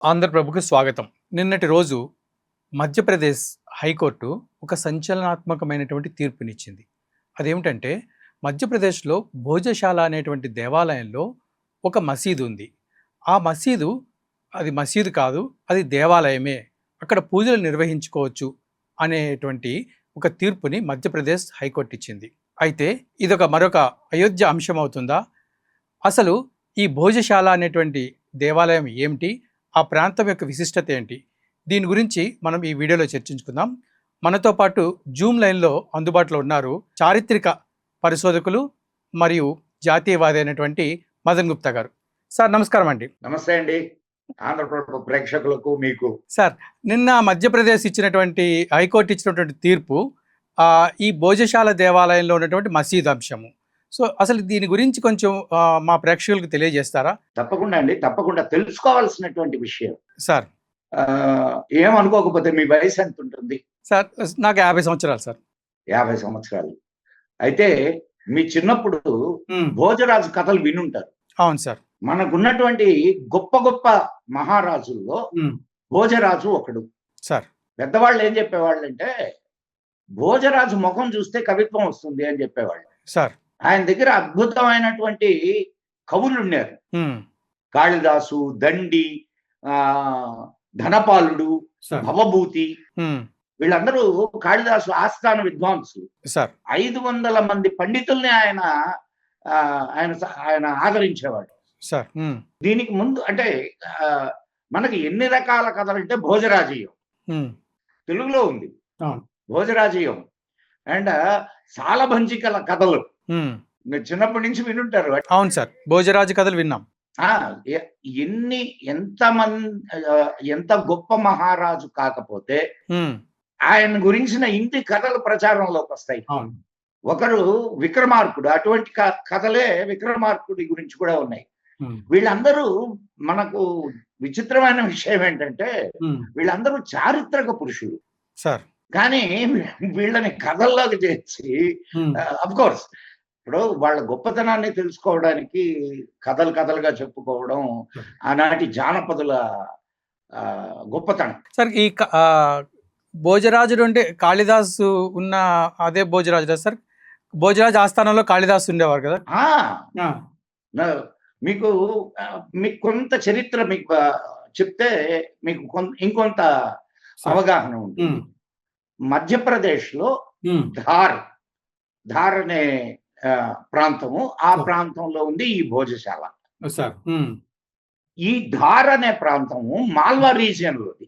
ఆంధ్రప్రభకు స్వాగతం. నిన్నటి రోజు మధ్యప్రదేశ్ హైకోర్టు ఒక సంచలనాత్మకమైనటువంటి తీర్పునిచ్చింది. అదేమిటంటే మధ్యప్రదేశ్‌లో భోజశాల అనేటువంటి దేవాలయంలో ఒక మసీదు ఉంది. ఆ మసీదు అది మసీదు కాదు, అది దేవాలయమే. అక్కడ పూజలు నిర్వహించుకోవచ్చు అనేటువంటి ఒక తీర్పుని మధ్యప్రదేశ్ హైకోర్టు ఇచ్చింది. అయితే ఇదొక మరొక అయోధ్య అంశం అవుతుందా? అసలు ఈ భోజశాల అనేటువంటి దేవాలయం ఏమిటి? ఆ ప్రాంతం యొక్క విశిష్టత ఏంటి? దీని గురించి మనం ఈ వీడియోలో చర్చించుకుందాం. మనతో పాటు జూమ్ లైన్‌లో అందుబాటులో ఉన్నారు చారిత్రక పరిశోధకులు మరియు జాతీయవాది అయినటువంటి మదన్ గుప్తా గారు. సార్ నమస్కారం అండి. నమస్తే అండి. ఆంధ్రప్రభ ప్రేక్షకులకు మీకు. సార్ నిన్న మధ్యప్రదేశ్ ఇచ్చినటువంటి హైకోర్టు ఇచ్చినటువంటి తీర్పు ఈ భోజశాల దేవాలయంలో ఉన్నటువంటి మసీదు అంశము. సో అసలు దీని గురించి కొంచెం మా ప్రేక్షకులకు తెలియజేస్తారా? తప్పకుండా అండి. తప్పకుండా తెలుసుకోవాల్సినటువంటి విషయం. సార్ ఏమనుకోకపోతే మీ వయసు ఎంత ఉంటుంది? సార్ నాకు 50 సంవత్సరాలు సార్. 50 సంవత్సరాలు. అయితే మీ చిన్నప్పుడు భోజరాజు కథలు వినుంటారు. అవును సార్. మనకున్నటువంటి గొప్ప గొప్ప మహారాజుల్లో భోజరాజు ఒకడు. సార్ పెద్దవాళ్ళు ఏం చెప్పేవాళ్ళంటే భోజరాజు ముఖం చూస్తే కవిత్వం వస్తుంది అని చెప్పేవాళ్ళు. సార్ ఆయన దగ్గర అద్భుతమైనటువంటి కవులు ఉన్నారు. కాళిదాసు, దండి, ధనపాలుడు, భవభూతి, వీళ్ళందరూ కాళిదాసు ఆస్థాన విద్వాంసులు. 500 మంది పండితుల్ని ఆయన ఆయన ఆదరించేవాడు. దీనికి ముందు అంటే మనకి ఎన్ని రకాల కథలు అంటే భోజరాజీయం తెలుగులో ఉంది. భోజరాజీయం అండ్ సాలభంజికల కథలు మీరు చిన్నప్పటి నుంచి వినుంటారు. అవును సార్, భోజరాజు కథలు విన్నాం. ఎంత గొప్ప మహారాజు కాకపోతే ఆయన గురించిన ఇంటి కథలు ప్రచారంలోకి వస్తాయి. ఒకరు విక్రమార్కుడు, అటువంటి కథలే విక్రమార్కుడి గురించి కూడా ఉన్నాయి. వీళ్ళందరూ మనకు విచిత్రమైన విషయం ఏంటంటే వీళ్ళందరూ చారిత్రక పురుషులు సార్. కానీ వీళ్ళని కథల్లోకి చేసి అఫ్ కోర్స్ ఇప్పుడు వాళ్ళ గొప్పతనాన్ని తెలుసుకోవడానికి కథలుగా చెప్పుకోవడం ఆనాటి జానపదుల గొప్పతనం. సార్ ఈ భోజరాజుడు అంటే కాళిదాసు ఉన్న అదే భోజరాజు సార్. భోజరాజు ఆస్థానంలో కాళిదాసు ఉండేవారు కదా. మీకు కొంత చరిత్ర మీకు చెప్తే మీకు ఇంకొంత అవగాహన ఉంటుంది. మధ్యప్రదేశ్ లో ధార్ అనే ప్రాంతము, ఆ ప్రాంతంలో ఉంది ఈ భోజశాల. ఈ ధార్ అనే ప్రాంతము మాల్వా రీజియన్ లోది.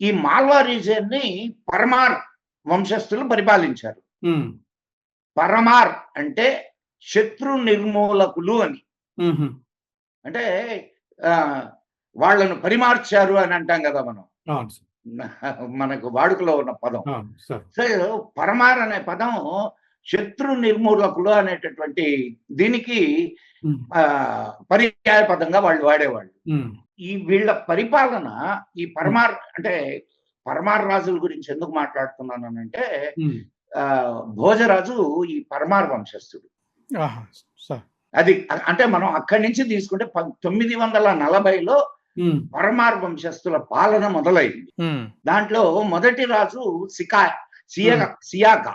ఈ మాల్వా రీజియన్ ని పరమార్ వంశస్థులు పరిపాలించారు. పరమార్ అంటే శత్రు నిర్మూలకులు అని. అంటే వాళ్ళను పరిమార్చారు అని అంటాం కదా మనం, మనకు వాడుకలో ఉన్న పదం. సో పరమార్ అనే పదం శత్రు నిర్మూలకులు అనేటటువంటి దీనికి పర్యాయ పదంగా వాళ్ళు వాడేవాళ్ళు. ఈ వీళ్ళ పరిపాలన ఈ పరమార్ అంటే పరమార్ రాజుల గురించి ఎందుకు మాట్లాడుతున్నానంటే భోజరాజు ఈ పరమార్ వంశస్థుడు. అది అంటే మనం అక్కడి నుంచి తీసుకుంటే 940లో పరమార్ వంశస్థుల పాలన మొదలైంది. దాంట్లో మొదటి రాజు సియాకా,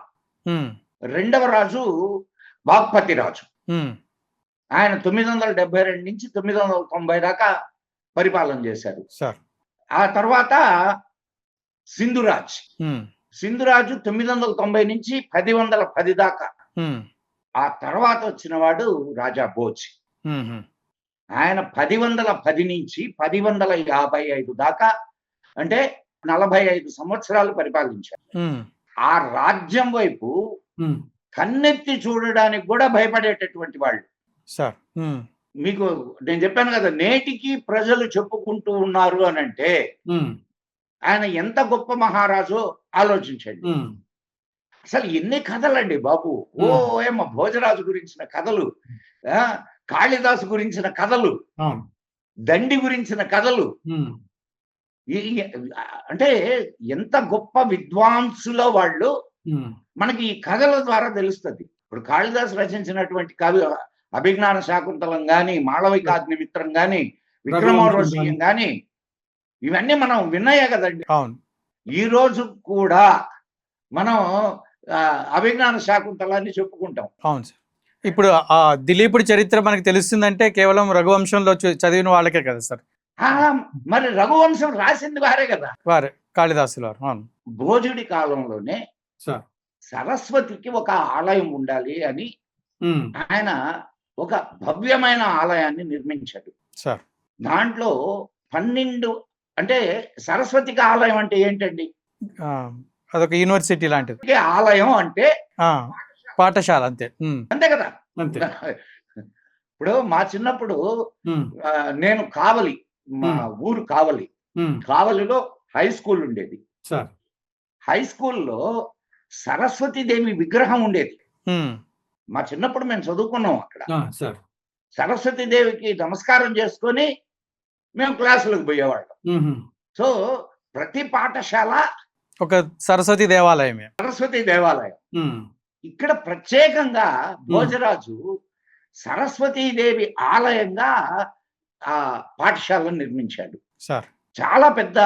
రెండవ రాజు బాగ్పతి రాజు. ఆయన 972 నుంచి 990 దాకా పరిపాలన చేశారు. ఆ తర్వాత సింధురాజు 990 నుంచి 1010 దాకా. ఆ తర్వాత వచ్చిన వాడు రాజా భోజ్. ఆయన 1010 నుంచి 1055 దాకా, అంటే 45 సంవత్సరాలు పరిపాలించారు. ఆ రాజ్యం వైపు కన్నెత్తి చూడడానికి కూడా భయపడేటటువంటి వాళ్ళు. మీకు నేను చెప్పాను కదా, నేటికి ప్రజలు చెప్పుకుంటూ ఉన్నారు అని అంటే ఆయన ఎంత గొప్ప మహారాజో ఆలోచించండి. అసలు ఎన్ని కథలండి బాబు. ఏమో భోజరాజు గురించిన కథలు, కాళిదాసు గురించిన కథలు, దండి గురించిన కథలు, అంటే ఎంత గొప్ప విద్వాంసులో వాళ్ళు మనకి ఈ కథల ద్వారా తెలుస్తుంది. ఇప్పుడు కాళిదాసు రచించినటువంటి కవి అభిజ్ఞాన శాకుంతలం గాని, మాళవికాగ్నిమిత్రం గాని, విక్రమోర్వశీయం కానీ ఇవన్నీ మనం విన్నాయే కదండి. అవును. ఈ రోజు కూడా మనం అభిజ్ఞాన శాకుంతలాన్ని చెప్పుకుంటాం. అవును సార్. ఇప్పుడు ఆ దిలీపుడి చరిత్ర మనకు తెలుస్తుందంటే కేవలం రఘువంశంలో చదివిన వాళ్ళకే కదా సార్. మరి రఘువంశం రాసింది వారే కదా, వారే కాళిదాసులు వారు. అవును. భోజుడి కాలంలోనే సరస్వతికి ఒక ఆలయం ఉండాలి అని ఆయన ఒక భవ్యమైన ఆలయాన్ని నిర్మించాడు సార్. దాంట్లో 12 అంటే సరస్వతికి ఆలయం అంటే ఏంటండి? అదొక యూనివర్సిటీ లాంటిది. ఆలయం అంటే పాఠశాల అంతే. అంతే కదా. ఇప్పుడు మా చిన్నప్పుడు నేను కావలి, మా ఊరు కావలి, కావలిలో హై స్కూల్ ఉండేది. హై స్కూల్లో సరస్వతీదేవి విగ్రహం ఉండేది. మా చిన్నప్పుడు మేము చదువుకున్నాం అక్కడ. సరస్వతీదేవికి నమస్కారం చేసుకొని మేము క్లాసులకు పోయేవాళ్ళం. సో ప్రతి పాఠశాల ఒక సరస్వతి దేవాలయమే. సరస్వతి దేవాలయం. ఇక్కడ ప్రత్యేకంగా భోజరాజు సరస్వతీదేవి ఆలయంగా ఆ పాఠశాలను నిర్మించాడు సార్. చాలా పెద్ద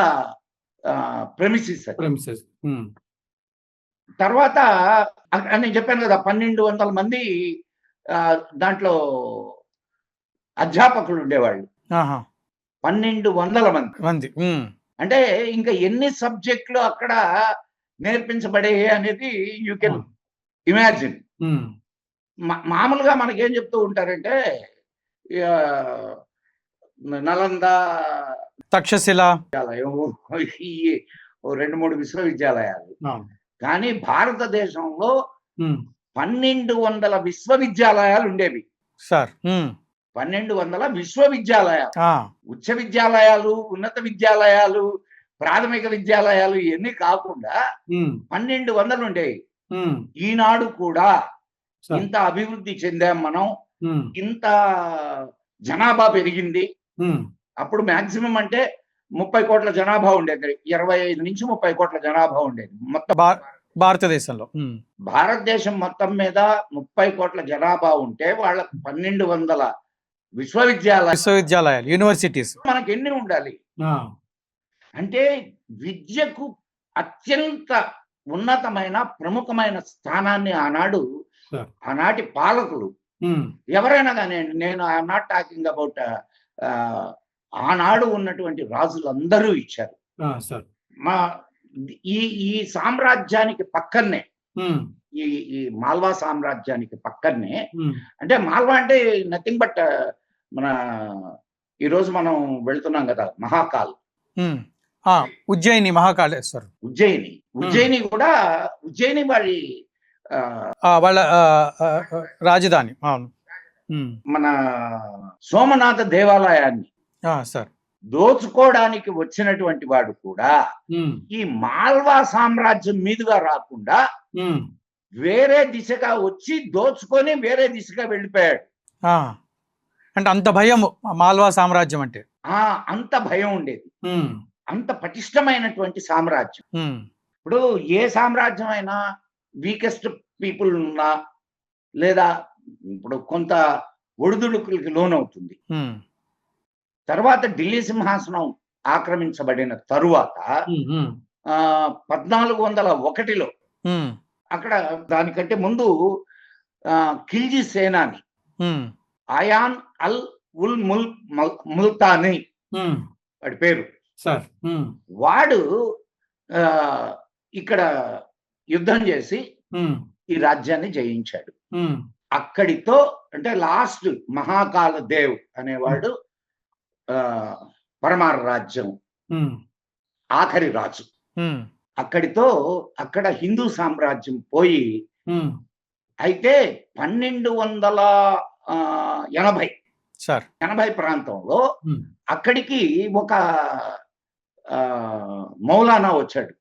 ప్రెమిసిస్. తర్వాత నేను చెప్పాను కదా 1200 మంది దాంట్లో అధ్యాపకులు ఉండేవాళ్ళు. 1200 మంది. అంటే ఇంకా ఎన్ని సబ్జెక్టులు అక్కడ నేర్పించబడే అనేది యూ కెన్ ఇమాజిన్. మామూలుగా మనకేం చెప్తూ ఉంటారంటే నలంద, తక్షశిల, 2-3 విశ్వవిద్యాలయాలు. కానీ భారతదేశంలో 1200 విశ్వవిద్యాలయాలు ఉండేవి సార్. 1200 విశ్వవిద్యాలయాలు, ఉచ్చ విద్యాలయాలు, ఉన్నత విద్యాలయాలు, ప్రాథమిక విద్యాలయాలు ఇవన్నీ కాకుండా 1200 ఉండేవి. ఈనాడు కూడా ఇంత అభివృద్ధి చెందాం మనం, ఇంత జనాభా పెరిగింది. అప్పుడు మాక్సిమం అంటే 30 కోట్ల జనాభా ఉండేది, 25 నుంచి 30 కోట్ల జనాభా ఉండేది మొత్తం భారతదేశంలో. భారతదేశం మొత్తం మీద 30 కోట్ల జనాభా ఉంటే వాళ్ళకు 1200 విశ్వవిద్యాలయాలు, యూనివర్సిటీస్ మనకి ఎన్ని ఉండాలి? అంటే విద్యకు అత్యంత ఉన్నతమైన ప్రముఖమైన స్థానాన్ని ఆనాటి పాలకులు ఎవరైనా కానీ, నేను ఐఎమ్ నాట్ టాకింగ్ అబౌట్ ఆనాడు ఉన్నటువంటి రాజులందరూ ఇచ్చారు. మా ఈ సామ్రాజ్యానికి పక్కనే, ఈ మాల్వా సామ్రాజ్యానికి పక్కనే, అంటే మాల్వా అంటే నథింగ్ బట్ మన ఈరోజు మనం వెళ్తున్నాం కదా మహాకాల్, ఉజ్జయిని, మహాకాళేశ్వరం, ఉజ్జయిని కూడా ఉజ్జయిని వాళ్ళ రాజధాని. మన సోమనాథ దేవాలయాన్ని సార్ దోచుకోవడానికి వచ్చినటువంటి వాడు కూడా ఈ మాల్వా సామ్రాజ్యం మీదుగా రాకుండా వేరే దిశగా వచ్చి దోచుకొని వేరే దిశగా వెళ్ళిపోయాడు. అంటే అంత భయం మాల్వా సామ్రాజ్యం అంటే, అంత భయం ఉండేది, అంత పటిష్టమైనటువంటి సామ్రాజ్యం. ఇప్పుడు ఏ సామ్రాజ్యం అయినా వీకెస్ట్ పీపుల్ ఉన్నా లేదా ఇప్పుడు కొంత ఒడిదుడుకులకి లోనవుతుంది. తర్వాత ఢిల్లీ సింహాసనం ఆక్రమించబడిన తరువాత 1401లో అక్కడ దానికంటే ముందు ఖిల్జీ సేనాని అయాన్ అల్ ఉల్ ముల్తానీ వాడి పేరు, వాడు ఇక్కడ యుద్ధం చేసి ఈ రాజ్యాన్ని జయించాడు. అక్కడితో అంటే లాస్ట్ మహాకాల దేవ్ అనేవాడు పరమార రాజ్యం ఆఖరి రాజు. అక్కడితో అక్కడ హిందూ సామ్రాజ్యం పోయి, అయితే 1280 ప్రాంతంలో అక్కడికి ఒక మౌలానా వచ్చాడు.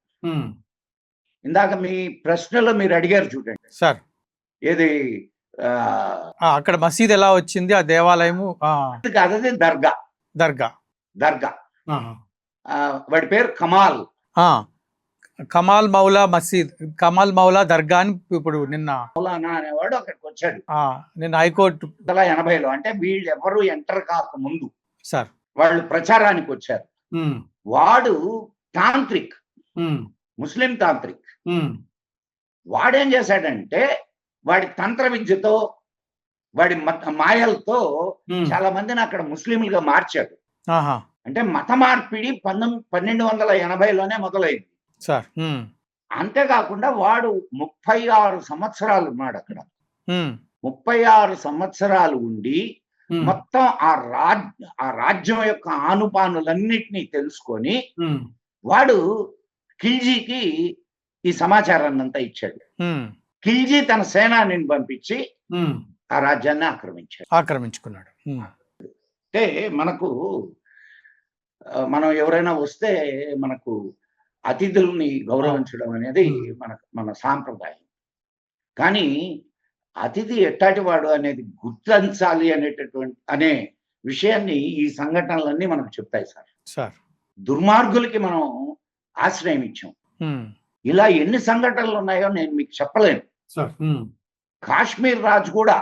ఇందాక మీ ప్రశ్నలో మీరు అడిగారు చూడండి సార్, ఏది అక్కడ మసీద్ ఎలా వచ్చింది, ఆ దేవాలయము కాదు, దర్గా. వాడి పేరు కమాల్ మౌలా మసీద్, కమాల్ మౌలా దర్గా అని ఇప్పుడు నిన్న మౌలానా అనేవాడు అక్కడికి వచ్చాడు. నిన్న హైకోర్టు 80లో, అంటే వీళ్ళు ఎవరు ఎంటర్ కాక ముందు సార్ వాళ్ళు ప్రచారానికి వచ్చారు. వాడు తాంత్రిక్, ముస్లిం తాంత్రిక్. వాడేం చేశాడంటే వాడి తంత్ర విద్యతో, వాడి మాయలతో చాలా మందిని అక్కడ ముస్లింలుగా మార్చాడు. అంటే మత మార్పిడి 1280లోనే మొదలైంది సార్. అంతేకాకుండా వాడు 36 సంవత్సరాలు ఉన్నాడు అక్కడ. 36 సంవత్సరాలు ఉండి మొత్తం ఆ రాజ్యం యొక్క ఆనుపానులన్నిటినీ తెలుసుకొని వాడు ఖిల్జీకి ఈ సమాచారాన్ని అంతా ఇచ్చాడు. ఖిల్జీ తన సేనాని పంపించి ఆ రాజ్యాన్ని ఆక్రమించుకున్నాడు. అంటే మనం ఎవరైనా వస్తే మనకు అతిథుల్ని గౌరవించడం అనేది మన సాంప్రదాయం. కానీ అతిథి ఎట్టాటి వాడు అనేది గుర్తించాలి అనే విషయాన్ని ఈ సంఘటనలన్నీ మనకు చెప్తాయి సార్. దుర్మార్గులకి మనం ఆశ్రయం ఇచ్చాం. ఇలా ఎన్ని సంఘటనలు ఉన్నాయో నేను మీకు చెప్పలేను. కాశ్మీర్ రాజు కూడా,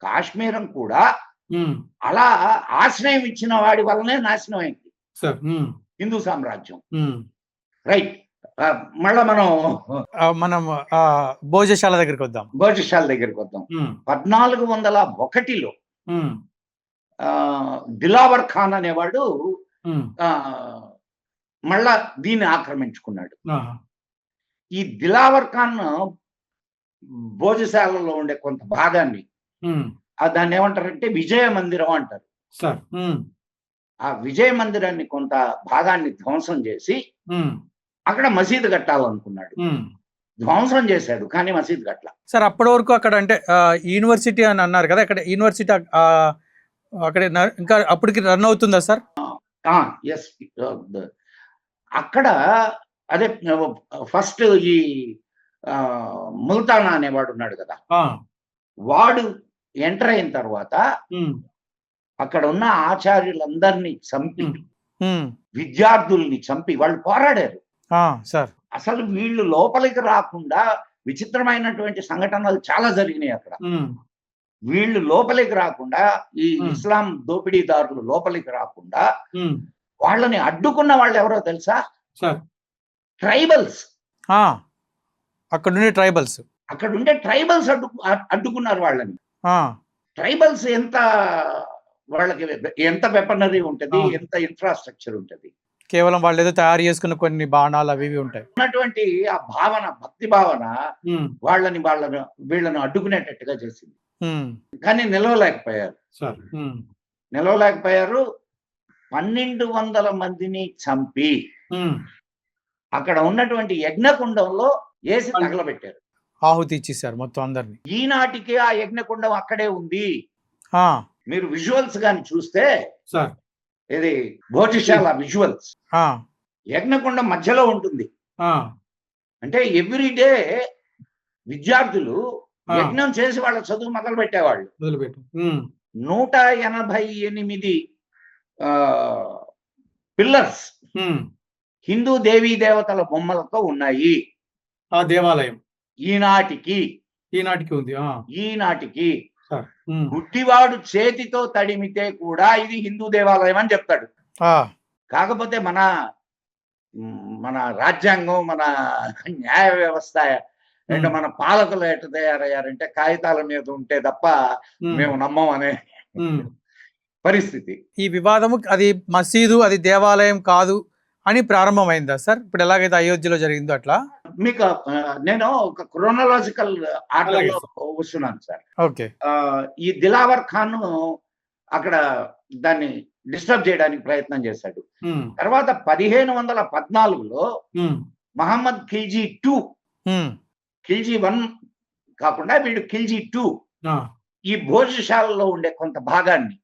కాశ్మీరం కూడా అలా ఆశ్రయం ఇచ్చిన వాడి వల్లనే నాశనం అయింది హిందూ సామ్రాజ్యం. రైట్. మళ్ళా మనం భోజశాల దగ్గరికి వద్దాం. 1401లో దిలావర్ ఖాన్ అనేవాడు మళ్ళా దీన్ని ఆక్రమించుకున్నాడు. ఈ దిలావర్ ఖాన్ భోజశాలలో ఉండే కొంత భాగాన్ని, దాన్ని ఏమంటారంటే విజయ మందిరం అంటారు. ఆ విజయ మందిరాన్ని కొంత భాగాన్ని ధ్వంసం చేసి అక్కడ మసీదు కట్టాలనుకున్నాడు. ధ్వంసం చేశాడు, కానీ మసీదు కట్ల. సార్ అప్పటి వరకు అక్కడ అంటే యూనివర్సిటీ అని అన్నారు కదా, అక్కడ యూనివర్సిటీ అక్కడ ఇంకా అప్పటికి రన్ అవుతుందా సార్? ఎస్. అక్కడ అదే ఫస్ట్ ఈ ముల్తానా అనేవాడు ఉన్నాడు కదా, వాడు ఎంటర్ అయిన తర్వాత అక్కడ ఉన్న ఆచార్యులందరినీ చంపి, విద్యార్థుల్ని చంపి వాళ్ళు పోరాడారు సార్. అసలు వీళ్ళు లోపలికి రాకుండా విచిత్రమైనటువంటి సంఘటనలు చాలా జరిగినాయి అక్కడ. వీళ్ళు లోపలికి రాకుండా, ఈ ఇస్లాం దోపిడీదారులు లోపలికి రాకుండా వాళ్ళని అడ్డుకున్న వాళ్ళు ఎవరో తెలుసా? ట్రైబల్స్. అక్కడ ఉండే ట్రైబల్స్ అడ్డుకున్నారు వాళ్ళని. ట్రైబల్స్ వాళ్ళకి ఎంత వెపనరీ ఉంటది, ఎంత ఇన్ఫ్రాస్ట్రక్చర్ ఉంటది. కేవలం వాళ్ళు ఏదో తయారు చేసుకున్న కొన్ని బాణాలు అవి ఉంటాయి. ఉన్నటువంటి ఆ భావన, భక్తి భావన వీళ్ళను అడ్డుకునేటట్టుగా చేసింది. కానీ నిలవలేకపోయారు. 1200 మందిని చంపి అక్కడ ఉన్నటువంటి యజ్ఞకుండంలో వేసి తగలబెట్టారు, ఆహుతి ఇచ్చేసారు మొత్తం అందరిని. ఈనాటికి ఆ యజ్ఞకుండం అక్కడే ఉంది. మీరు విజువల్స్ గాని చూస్తే, ఇది భోజశాల విజువల్స్, యజ్ఞకుండం మధ్యలో ఉంటుంది. అంటే ఎవ్రీడే విద్యార్థులు యజ్ఞం చేసి వాళ్ళ చదువు మొదలు పెట్టేవాళ్ళు. 188 పిల్లర్స్ హిందూ దేవీ దేవతల బొమ్మలతో ఉన్నాయి ఆ దేవాలయం. ఈనాటికి ఉంది. ఈనాటికి గుడ్డివాడు చేతితో తడిమితే కూడా ఇది హిందూ దేవాలయం అని చెప్తాడు. కాకపోతే మన రాజ్యాంగం, మన న్యాయ వ్యవస్థ అంటే మన పాలకులు ఎట్లా తయారయ్యారంటే కాగితాల మీద ఉంటే తప్ప మేము నమ్మం అనే పరిస్థితి. ఈ వివాదము అది మసీదు, అది దేవాలయం కాదు అని ప్రారంభమైందా సార్? ఇప్పుడు ఎలాగైతే అయోధ్యలో జరిగిందో అట్లా? మీకు నేను ఒక క్రోనలాజికల్ ఆర్డర్ లో వస్తున్నాను సార్. ఓకే. ఈ దిలావర్ ఖాన్ అక్కడ దాన్ని డిస్టర్బ్ చేయడానికి ప్రయత్నం చేశాడు. తర్వాత 1514లో మహమ్మద్ ఖిల్జీ 2, ఖిల్జీ 1 కాకుండా వీడు ఖిల్జీ 2 ఈ భోజశాలలో ఉండే కొంత భాగాన్ని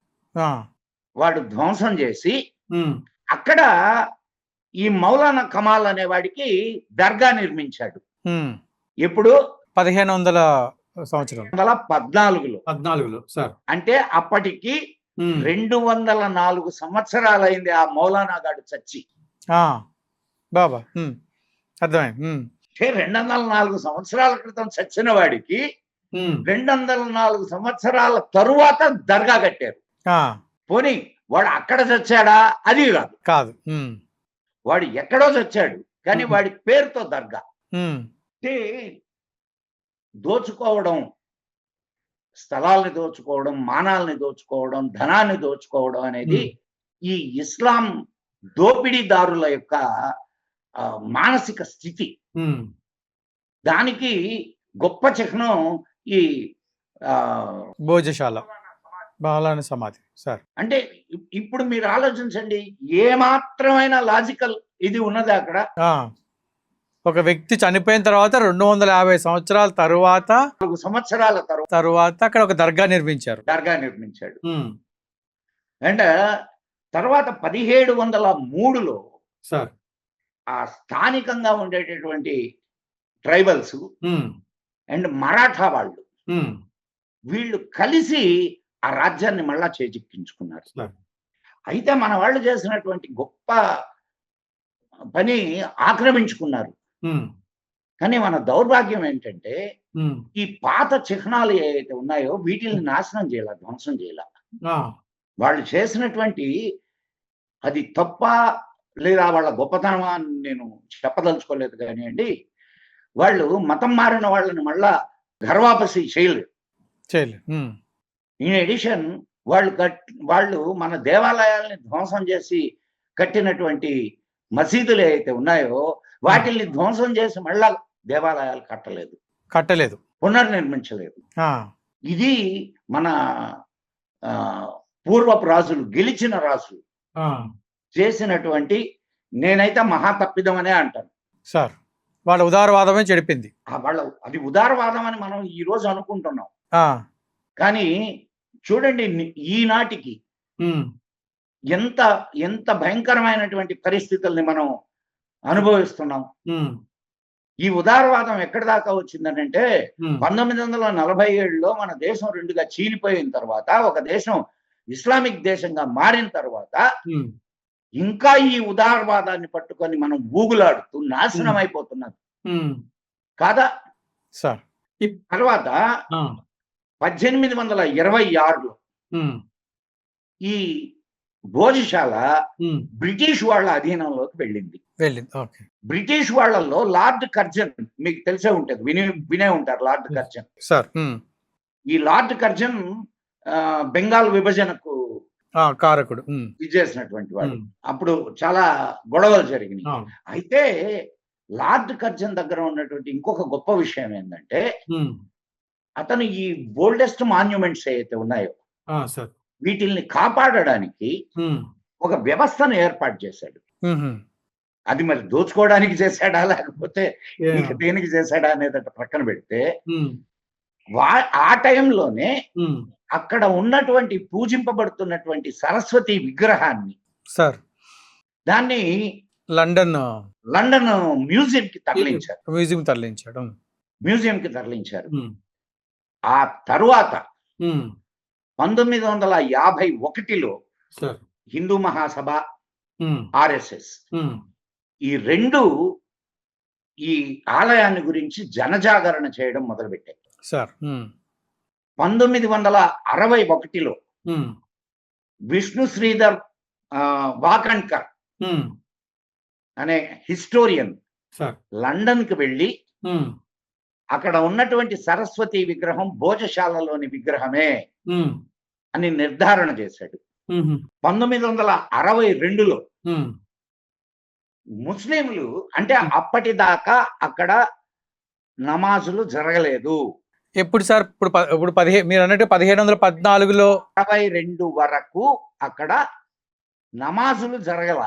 వాడు ధ్వంసం చేసి అక్కడ ఈ మౌలానా కమాల్ అనే వాడికి దర్గా నిర్మించాడు. ఎప్పుడు? 1514లో సార్. అంటే అప్పటికి 204 సంవత్సరాలైంది ఆ మౌలానా గాడు చచ్చి. బాబా అర్థమైంది. 204 సంవత్సరాల క్రితం చచ్చిన వాడికి 204 సంవత్సరాల తరువాత దర్గా కట్టారు. పోనీ వాడు అక్కడ చచ్చాడా అది కాదు, కాదు. వాడు ఎక్కడో చచ్చాడు కానీ వాడి పేరుతో దర్గా. అంటే దోచుకోవడం, స్థలాల్ని దోచుకోవడం, మానాల్ని దోచుకోవడం, ధనాన్ని దోచుకోవడం అనేది ఈ ఇస్లాం దోపిడీదారుల యొక్క మానసిక స్థితి. దానికి గొప్ప చిహ్నం ఈ భోజశాల బాలాన సమాధి సార్. అంటే ఇప్పుడు మీరు ఆలోచించండి, ఏ మాత్రమైన లాజికల్ ఇది ఉన్నది అక్కడ. ఒక వ్యక్తి చనిపోయిన తర్వాత 250 సంవత్సరాల తరువాత 4 సంవత్సరాల తరువాత అక్కడ ఒక దర్గా నిర్మించారు. అండ్ తర్వాత 1703లో సార్ ఆ స్థానికంగా ఉండేటటువంటి ట్రైబల్స్ అండ్ మరాఠా వాళ్ళు వీళ్ళు కలిసి ఆ రాజ్యాన్ని మళ్ళా చేజిక్కించుకున్నారు. అయితే మన వాళ్ళు చేసినటువంటి గొప్ప పని ఆక్రమించుకున్నారు. కానీ మన దౌర్భాగ్యం ఏంటంటే ఈ పాత చిహ్నాలు ఏవైతే ఉన్నాయో వీటిని నాశనం చేయాల, ధ్వంసం చేయాల. వాళ్ళు చేసినటువంటి అది తప్ప లేదా వాళ్ళ గొప్పతనమా అని నేను చెప్పదలుచుకోలేదు కానివ్వండి, వాళ్ళు మతం మారిన వాళ్ళని మళ్ళా గర్వాపసి చేయలేదు. ఇన్ ఎడిషన్ వాళ్ళు మన దేవాలయాల్ని ధ్వంసం చేసి కట్టినటువంటి మసీదులు ఏవైతే ఉన్నాయో వాటిల్ని ధ్వంసం చేసి మళ్ళా దేవాలయాలు కట్టలేదు, పునర్నిర్మించలేదు. ఇది మన పూర్వపు రాజులు, గెలిచిన రాజులు చేసినటువంటి, నేనైతే మహా తప్పిదమనే అంటాను సార్. వాళ్ళ ఉదారవాదమే చెడిపింది. అది ఉదారవాదం అని మనం ఈ రోజు అనుకుంటున్నాం. కానీ చూడండి, ఈనాటికి ఎంత ఎంత భయంకరమైనటువంటి పరిస్థితుల్ని మనం అనుభవిస్తున్నాం. ఈ ఉదారవాదం ఎక్కడి దాకా వచ్చిందనంటే 1947లో మన దేశం రెండుగా చీలిపోయిన తర్వాత, ఒక దేశం ఇస్లామిక్ దేశంగా మారిన తర్వాత ఇంకా ఈ ఉదారవాదాన్ని పట్టుకొని మనం ఊగులాడుతూ నాశనం అయిపోతున్నది కాదా సార్. తర్వాత 1826లో ఈ భోజశాల బ్రిటిష్ వాళ్ళ అధీనంలోకి వెళ్ళింది. బ్రిటిష్ వాళ్ళల్లో లార్డ్ కర్జన్ మీకు తెలిసే ఉంటుంది, వినే ఉంటారు లార్డ్ కర్జన్ సార్. ఈ లార్డ్ కర్జన్ బెంగాల్ విభజనకు కారకుడు, ఇది చేసినటువంటి వాడు. అప్పుడు చాలా గొడవలు జరిగినాయి. అయితే లార్డ్ కర్జన్ దగ్గర ఉన్నటువంటి ఇంకొక గొప్ప విషయం ఏంటంటే, అతను ఈ బోల్డెస్ట్ మాన్యుమెంట్స్ ఏవైతే ఉన్నాయో వీటిల్ని కాపాడడానికి ఒక వ్యవస్థను ఏర్పాటు చేశాడు. అది మరి దోచుకోవడానికి చేశాడా లేకపోతే దేనికి చేశాడా అనేది పక్కన పెడితే, ఆ టైంలోనే అక్కడ ఉన్నటువంటి పూజింపబడుతున్నటువంటి సరస్వతి విగ్రహాన్ని దాన్ని లండన్ మ్యూజియం కి తరలించాడు. ఆ తరువాత 1951లో హిందూ మహాసభ, ఆర్ఎస్ఎస్ ఈ రెండు ఈ ఆలయాన్ని గురించి జనజాగరణ చేయడం మొదలుపెట్టాయి. 1961లో విష్ణు శ్రీధర్ వాకండ్కర్ అనే హిస్టోరియన్ లండన్ కి వెళ్ళి అక్కడ ఉన్నటువంటి సరస్వతి విగ్రహం భోజశాలలోని విగ్రహమే అని నిర్ధారణ చేశాడు. 1962లో ముస్లింలు, అంటే అప్పటిదాకా అక్కడ నమాజులు జరగలేదు. ఎప్పుడు సార్? ఇప్పుడు మీరు అన్నట్టు 1714లో 62 వరకు అక్కడ నమాజులు జరగల.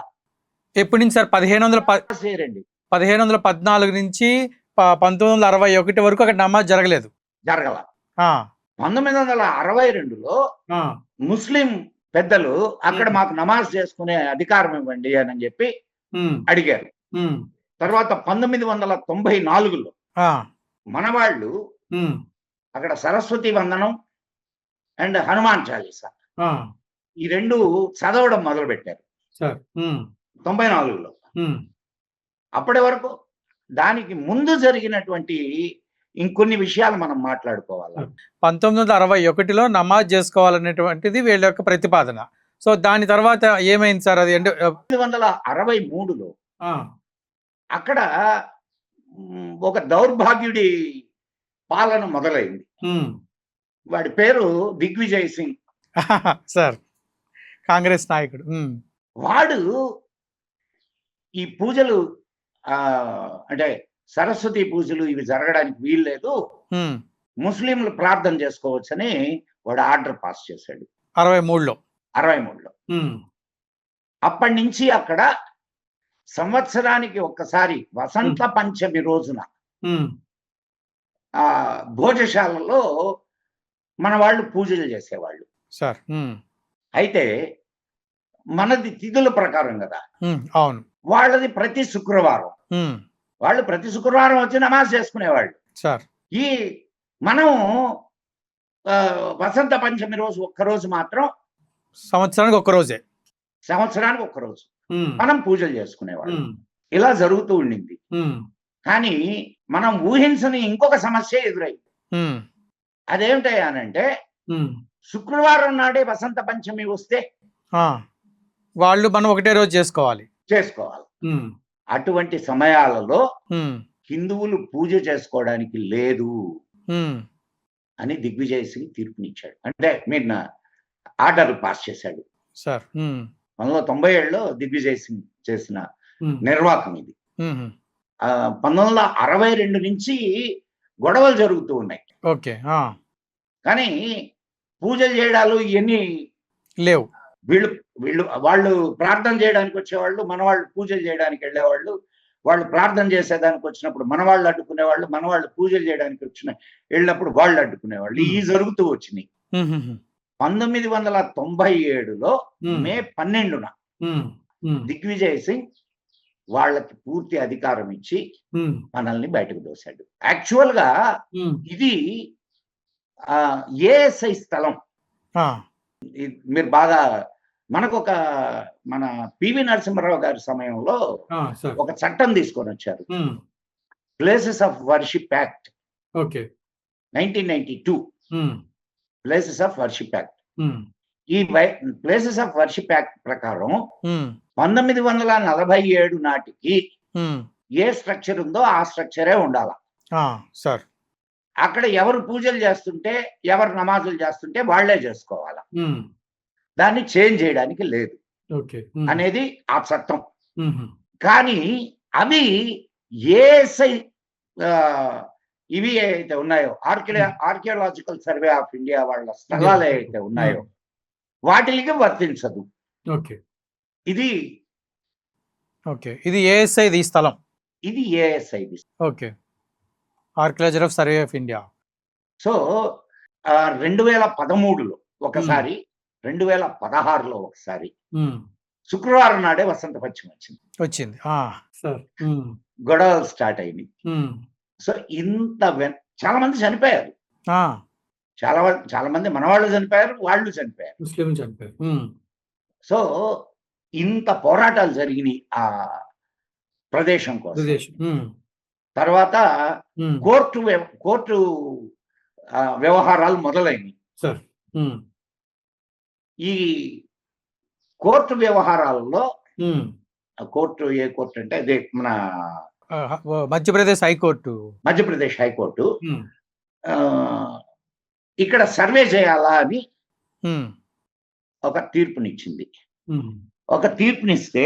ఎప్పటి నుంచి సార్? 1714 నుంచి 1961 వరకు అక్కడ నమాజ్ జరగల. 1962లో ముస్లిం పెద్దలు అక్కడ మాకు నమాజ్ చేసుకునే అధికారం ఇవ్వండి అని చెప్పి అడిగారు. తర్వాత 1994లో మన వాళ్ళు అక్కడ సరస్వతి వందనం అండ్ హనుమాన్ చాలీసా ఈ రెండు చదవడం మొదలు పెట్టారు 94లో. అప్పటి వరకు దానికి ముందు జరిగినటువంటి ఇంకొన్ని విషయాలు మనం మాట్లాడుకోవాలి. 1961లో నమాజ్ చేసుకోవాలనేటువంటిది వీళ్ళ యొక్క ప్రతిపాదన. సో దాని తర్వాత ఏమైంది సార్ అది అంటే 1963లో అక్కడ ఒక దౌర్భాగ్యుడి పాలన మొదలైంది. వాడి పేరు దిగ్విజయ్ సింగ్ సార్, కాంగ్రెస్ నాయకుడు. వాడు ఈ పూజలు అంటే సరస్వతి పూజలు ఇవి జరగడానికి వీల్లేదు, ముస్లింలు ప్రార్థన చేసుకోవచ్చని వాడు ఆర్డర్ పాస్ చేశాడు 63లో. అప్పటి నుంచి అక్కడ సంవత్సరానికి ఒక్కసారి వసంత పంచమి రోజున ఆ భోజశాలలో మన వాళ్ళు పూజలు చేసేవాళ్ళు సార్. అయితే మనది తిథుల ప్రకారం కదా, అవును. వాళ్ళది ప్రతి శుక్రవారం. వాళ్ళు ప్రతి శుక్రవారం వచ్చి నమాజ్ చేసుకునేవాళ్ళు సార్. ఈ మనం వసంత పంచమి రోజు ఒక్కరోజు మాత్రం సంవత్సరానికి ఒక్కరోజే, సంవత్సరానికి ఒక్కరోజు మనం పూజలు చేసుకునేవాళ్ళం. ఇలా జరుగుతూ ఉండింది. కానీ మనం ఊహించని ఇంకొక సమస్య ఎదురైంది. అదేమిటంటే శుక్రవారం నాడే వసంత పంచమి వస్తే వాళ్ళు మనం ఒకటే రోజు చేసుకోవాలి. అటువంటి సమయాలలో హిందువులు పూజ చేసుకోవడానికి లేదు అని దిగ్విజయ్ సింగ్ తీర్పునిచ్చాడు. అంటే మీరు ఆర్డర్ పాస్ చేశాడు సార్. 1997లో దిగ్విజయ్ సింగ్ చేసిన నిర్వాహకం ఇది. 1962 నుంచి గొడవలు జరుగుతూ ఉన్నాయి. ఓకే. కానీ పూజలు చేయడాలు ఇవన్నీ లేవు. వాళ్ళు ప్రార్థన చేయడానికి వచ్చేవాళ్ళు, మన వాళ్ళు పూజలు చేయడానికి వెళ్ళేవాళ్ళు. వాళ్ళు ప్రార్థన చేసేదానికి వచ్చినప్పుడు మన వాళ్ళు అడ్డుకునేవాళ్ళు, మన వాళ్ళు పూజలు చేయడానికి వెళ్ళినప్పుడు వాళ్ళు అడ్డుకునేవాళ్ళు. ఇవి జరుగుతూ వచ్చినాయి. 1997లో మే 12న దిగ్విజయ్ సింగ్ వాళ్ళకి పూర్తి అధికారం ఇచ్చి మనల్ని బయటకు దోశాడు. యాక్చువల్ గా ఇది ఏఎస్ఐ స్థలం. మీరు బాగా మన పివి నరసింహారావు గారి సమయంలో ఒక చట్టం తీసుకొని వచ్చారు, places of worship act. 1992 places of worship act. ఈ ప్లేసెస్ ఆఫ్ వర్షిప్ యాక్ట్ ప్రకారం 1947 నాటికి ఏ స్ట్రక్చర్ ఉందో ఆ స్ట్రక్చరే ఉండాల సార్. అక్కడ ఎవరు పూజలు చేస్తుంటే, ఎవరు నమాజులు చేస్తుంటే వాళ్లే చేసుకోవాలా. దాన్ని చేంజ్ చేయడానికి లేదు అనేది ఆ చట్టం. కానీ అవి ఏఎస్ఐ ఇవి ఏవైతే ఉన్నాయో, ఆర్కియాలజికల్ సర్వే ఆఫ్ ఇండియా వాళ్ళ స్థలాలు ఏవైతే ఉన్నాయో వాటికి వర్తించదు. ఇది ఏఎస్ఐ స్థలం. ఇది ASI. Okay. Archaeology of survey of India. So 2013లో ఒకసారి, 2016లో ఒకసారి శుక్రవారం నాడే వసంత పంచమి వచ్చింది. గొడవలు స్టార్ట్ అయింది. సో చాలా మంది చనిపోయారు. చాలా మంది మన వాళ్ళు చనిపోయారు, వాళ్ళు చనిపోయారు. సో ఇంత పోరాటాలు జరిగినాయి ఆ ప్రదేశం కోసం. తర్వాత కోర్టు వ్యవహారాలు మొదలైనవి. ఈ కోర్టు వ్యవహారాలలో ఏ కోర్టు అంటే అదే మన మధ్యప్రదేశ్ హైకోర్టు ఇక్కడ సర్వే చేయాలా అని ఒక తీర్పునిచ్చింది. ఒక తీర్పునిస్తే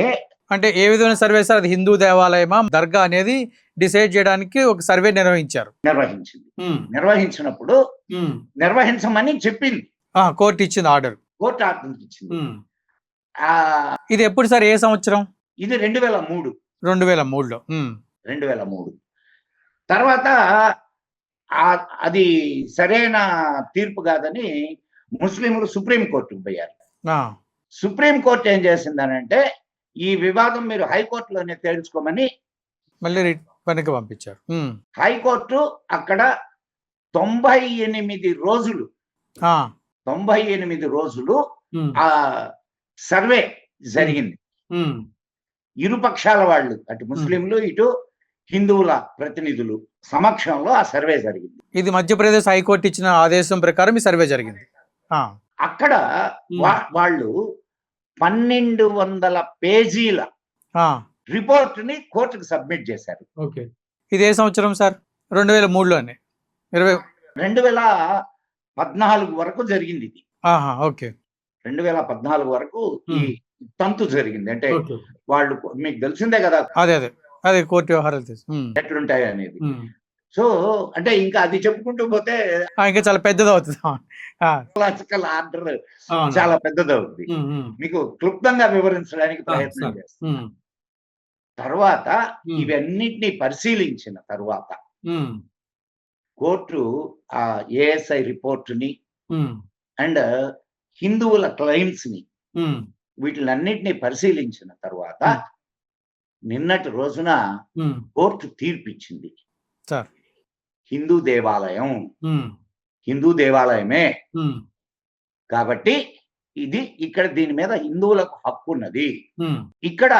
అంటే ఏ విధమైన సర్వే సార్? అది హిందూ దేవాలయమా, దర్గా అనేది డిసైడ్ చేయడానికి ఒక సర్వే నిర్వహించినప్పుడు నిర్వహించమని చెప్పింది కోర్టు ఇచ్చింది ఆర్డర్. ఇచ్చింది. ఇది ఎప్పుడు సార్? ఏ సంవత్సరం? ఇది 2003. 2003. తర్వాత అది సరైన తీర్పు కాదని ముస్లింలు సుప్రీంకోర్టుకు పోయారు. సుప్రీంకోర్టు ఏం చేసిందనంటే ఈ వివాదం మీరు హైకోర్టులోనే తేల్చుకోమని మళ్ళీ వెనక్కి పంపించారు. హైకోర్టు అక్కడ 98 రోజులు ఆ సర్వే జరిగింది. ఇరు పక్షాల వాళ్ళు, అటు ముస్లింలు ఇటు హిందువుల ప్రతినిధులు సమక్షంలో ఆ సర్వే జరిగింది. ఇది మధ్యప్రదేశ్ హైకోర్టు ఇచ్చిన ఆదేశం ప్రకారం ఈ సర్వే జరిగింది. అక్కడ వాళ్ళు 1200 పేజీల ఆ, రిపోర్ట్ ని కోర్టుకు సబ్మిట్ చేశారు. ఓకే. ఇది ఏ సంవత్సరం సార్? 2003లోనే 20 2014 వరకు జరిగింది ఇది. ఆహా, ఓకే 2014 వరకు ఈ ఉమ్, తంతు జరిగింది. అంటే ఓకే. వాళ్ళు మీకు తెలిసిందే కదా అదే అదే అదే కోర్టు వ్యవహారాలు తెలుసు. ఎట్లుంటాయి అనేది. సో అంటే ఇంకా అది చెప్పుకుంటూ పోతే ఇంకా చాలా పెద్దది అవుతుంది. లాజికల్ ఆర్డర్ చాలా పెద్దదవుతుంది. మీకు క్లుప్తంగా వివరించడానికి ప్రయత్నం చేస్తాను. తర్వాత ఇవన్నిటిని పరిశీలించిన తర్వాత కోర్టు ఆ ఏఎస్ఐ రిపోర్టుని అండ్ హిందువుల క్లెయిమ్స్ ని వీటిలన్నిటిని పరిశీలించిన తర్వాత నిన్నటి రోజున కోర్టు తీర్పిచ్చింది. సార్ హిందూ దేవాలయం హిందూ దేవాలయమే కాబట్టి ఇది ఇక్కడ దీని మీద హిందువులకు హక్కు ఉన్నది. ఇక్కడ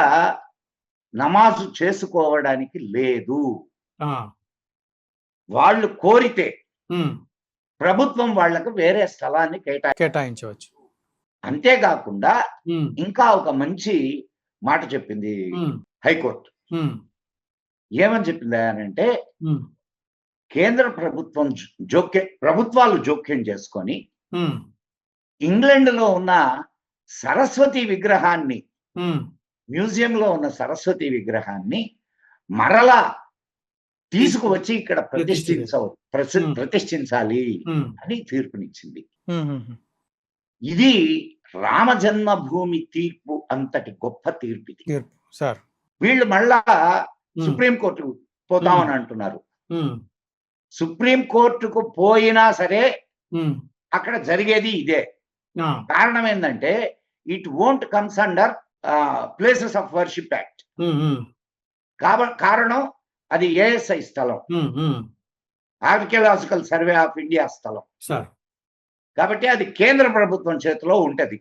నమాజు చేసుకోవడానికి లేదు. వాళ్ళు కోరితే ప్రభుత్వం వాళ్లకు వేరే స్థలాన్ని కేటాయించవచ్చు. అంతేకాకుండా ఇంకా ఒక మంచి మాట చెప్పింది హైకోర్టు. ఏమని చెప్పింది అంటే కేంద్ర ప్రభుత్వం ప్రభుత్వాలు జోక్యం చేసుకొని ఇంగ్లాండ్ లో ఉన్న సరస్వతి విగ్రహాన్ని మ్యూజియంలో ఉన్న సరస్వతి విగ్రహాన్ని మరలా తీసుకువచ్చి ఇక్కడ ప్రతిష్ఠించాలి అని తీర్పునిచ్చింది. ఇది రామ జన్మభూమి తీర్పు అంతటి గొప్ప తీర్పు ఇది. సార్ వీళ్ళు మళ్ళా సుప్రీంకోర్టు పోతామని అంటున్నారు. సుప్రీంకోర్టుకు పోయినా సరే అక్కడ జరిగేది ఇదే. కారణం ఏంటంటే it won't comes under places of worship act. కారణం అది ఏఎస్ఐ స్థలం, ఆర్కియలాజికల్ సర్వే ఆఫ్ ఇండియా స్థలం. కాబట్టి అది కేంద్ర ప్రభుత్వం చేతిలో ఉంటది.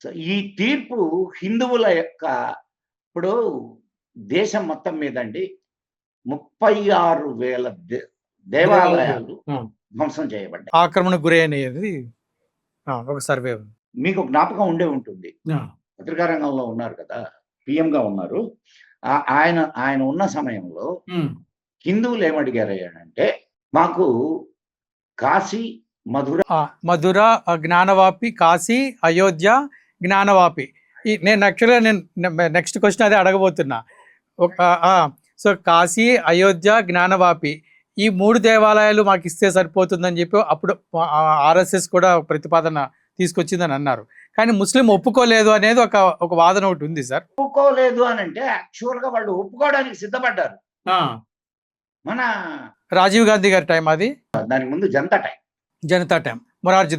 సో ఈ తీర్పు హిందువుల యొక్క ఇప్పుడు దేశం మొత్తం మీద అండి 36,000 దేవాలయాలు ధ్వంసం చేయబడ్డాయి, ఆక్రమణకు గురైనది. ఒక సర్వే మీకు జ్ఞాపకం ఉండే ఉంటుంది. పత్రికా రంగంలో ఉన్నారు కదా, పిఎం గా ఉన్నారు. ఆయన ఉన్న సమయంలో హిందువులు ఏమడిగారంటే మాకు కాశీ మధుర జ్ఞానవాపి, కాశీ అయోధ్య జ్ఞానవాపి. నేను యాక్చువల్గా నెక్స్ట్ క్వశ్చన్ అదే అడగబోతున్నా. సో కాశీ అయోధ్య జ్ఞానవాపి ఈ 3 దేవాలయాలు మాకు ఇస్తే సరిపోతుందని చెప్పి అప్పుడు ఆర్ఎస్ఎస్ కూడా ప్రతిపాదన తీసుకొచ్చిందని అన్నారు. కానీ ముస్లిం ఒప్పుకోలేదు అనేది ఒక వాదన ఒకటి ఉంది సార్. ఒప్పుకోలేదు అని అంటే యాక్చువల్ గా వాళ్ళు ఒప్పుకోవడానికి సిద్ధపడ్డారు. మన రాజీవ్ గాంధీ గారి టైం అది, దానికి ముందు జనతా టైం మొరార్జీ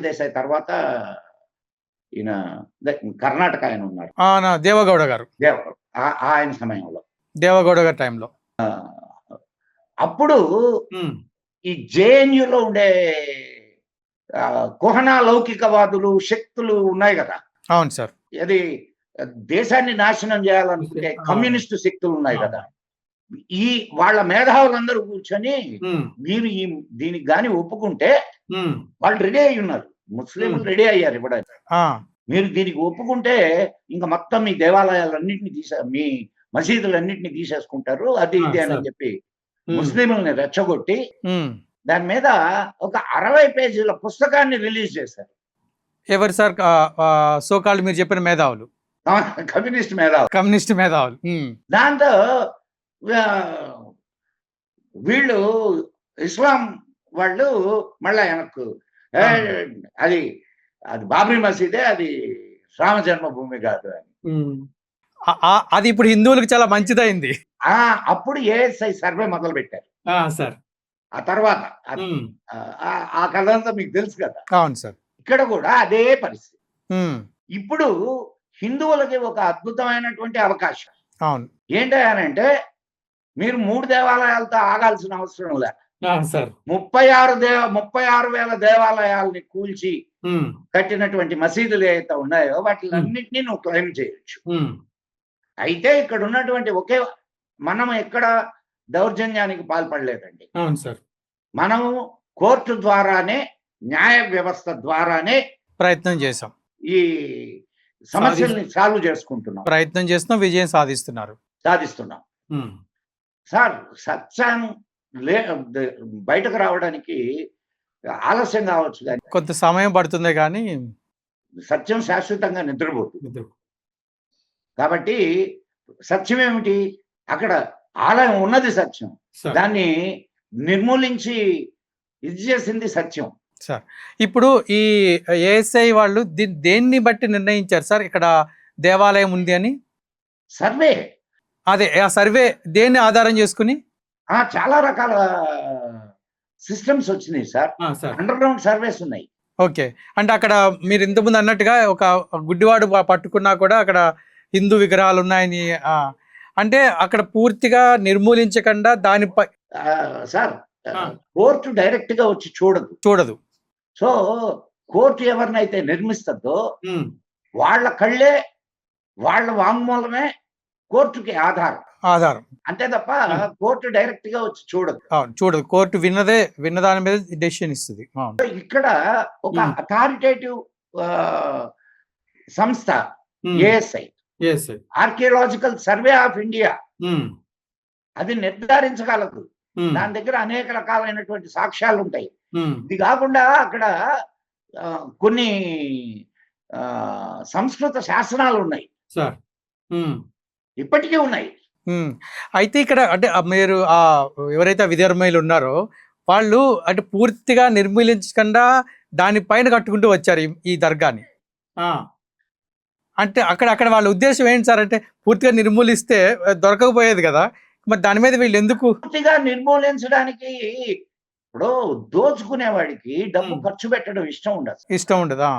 దేశాయ్ తర్వాత ఈయన కర్ణాటక ఆయన ఉన్నారు, దేవగౌడ గారు. ఆయన సమయంలో దేవగౌడ గారి టైంలో అప్పుడు ఈ జేఎన్యులో ఉండే కుహనా లౌకికవాదులు శక్తులు ఉన్నాయి కదా. అవును సార్. అది దేశాన్ని నాశనం చేయాలనుకుంటే కమ్యూనిస్టు శక్తులు ఉన్నాయి కదా. ఈ వాళ్ళ మేధావులందరూ కూర్చొని మీరు దీనికి గాని ఒప్పుకుంటే వాళ్ళు రెడీ అయి ఉన్నారు, ముస్లింలు రెడీ అయ్యారు ఇవ్వడానికి. మీరు దీనికి ఒప్పుకుంటే ఇంకా మొత్తం మీ దేవాలయాలన్నింటినీ మీ మసీదులన్నింటినీ తీసేసుకుంటారు, అది ఇది అని చెప్పి ముస్లింలని రెచ్చగొట్టి దాని మీద ఒక 60 పేజీల పుస్తకాన్ని రిలీజ్ చేశారు. ఎవరు సార్? సోకాళ్ళు మీరు చెప్పిన మేధావులు, కమ్యూనిస్ట్ మేధావులు. దాంతో వీళ్ళు ఇస్లాం వాళ్ళు మళ్ళా వెనక్కు అది బాబ్రీ మసీదే, అది రామ జన్మభూమి కాదు అని. అది ఇప్పుడు హిందువులకు చాలా మంచిదైంది. అప్పుడు ఏఎస్ఐ సర్వే మొదలు పెట్టారు సార్. ఆ తర్వాత ఆ కథ అంతా మీకు తెలుసు కదా. అవును సార్. ఇక్కడ కూడా అదే పరిస్థితి. ఇప్పుడు హిందువులకి ఒక అద్భుతమైనటువంటి అవకాశం. అవును. ఏంటంటే మీరు 3 దేవాలయాలతో ఆగాల్సిన అవసరం లేదు. 36,000 దేవాలయాల్ని కూల్చి కట్టినటువంటి మసీదులు ఏవైతే ఉన్నాయో వాటిలన్నింటినీ నువ్వు క్లెయిమ్ చేయొచ్చు. అయితే ఇక్కడ ఉన్నటువంటి మనం ఎక్కడ దౌర్జన్యానికి పాల్పడలేదండి. అవును సార్. మనము కోర్టు ద్వారానే, న్యాయ వ్యవస్థ ద్వారానే ప్రయత్నం చేశాం. ఈ సమస్యల్ని సాల్వ్ చేసుకుంటున్నాం, ప్రయత్నం చేస్తున్నాం, విజయం సాధిస్తున్నాం. సార్ సత్యం బయటకు రావడానికి ఆలస్యం కావచ్చు, కానీ కొంత సమయం పడుతుంది, కానీ సత్యం శాశ్వతంగా నిద్రపోతుంది. కాబట్టి సత్యం ఏమిటి? అక్కడ ఆలయం ఉన్నది సత్యం, దాన్ని నిర్మూలించి ఇది చేసింది సత్యం. సార్ ఇప్పుడు ఈ ఏఎస్ఐ వాళ్ళు దేన్ని బట్టి నిర్ణయించారు సార్ ఇక్కడ దేవాలయం ఉంది అని? సర్వే. అదే ఆ సర్వే దేన్ని ఆధారం చేసుకుని? చాలా రకాల సిస్టమ్స్ వచ్చినాయి సార్, అండర్ గ్రౌండ్ సర్వేస్ ఉన్నాయి. ఓకే, అంటే అక్కడ మీరు ఇంతకుముందు అన్నట్టుగా ఒక గుడ్డివాడు పట్టుకున్నా కూడా అక్కడ హిందూ విగ్రహాలు ఉన్నాయని, అంటే అక్కడ పూర్తిగా నిర్మూలించకుండా దానిపై సార్ కోర్టు డైరెక్ట్ గా వచ్చి చూడదు. సో కోర్టు ఎవరినైతే నిర్మిస్తుందో వాళ్ళ కళ్ళే, వాళ్ళ వాంగ్మూలమే కోర్టుకి ఆధారం, అంతే తప్ప కోర్టు డైరెక్ట్ గా వచ్చి చూడదు. కోర్టు విన్నదాని మీద డెసిషన్ ఇస్తుంది. ఇక్కడ ఒక అథారిటేటివ్ సంస్థ ASI, archaeological survey of India, అది నిర్ధారించగలదు. దాని దగ్గర అనేక రకాలైనటువంటి సాక్ష్యాలు ఉంటాయి. ఇది కాకుండా అక్కడ కొన్ని సంస్కృత శాసనాలు ఉన్నాయి, ఇప్పటికీ ఉన్నాయి. అయితే ఇక్కడ అంటే మీరు ఎవరైతే విధర్మయులు ఉన్నారో వాళ్ళు అంటే పూర్తిగా నిర్మూలించకుండా దానిపైన కట్టుకుంటూ వచ్చారు ఈ దర్గాని. అంటే అక్కడ వాళ్ళ ఉద్దేశం ఏంటి సార్? అంటే పూర్తిగా నిర్మూలిస్తే దొరకకపోయేది కదా, మరి దాని మీద వీళ్ళు ఎందుకు పూర్తిగా నిర్మూలించడానికి? ఇప్పుడు దోచుకునేవాడికి డబ్బు ఖర్చు పెట్టడం ఇష్టం ఉండదా?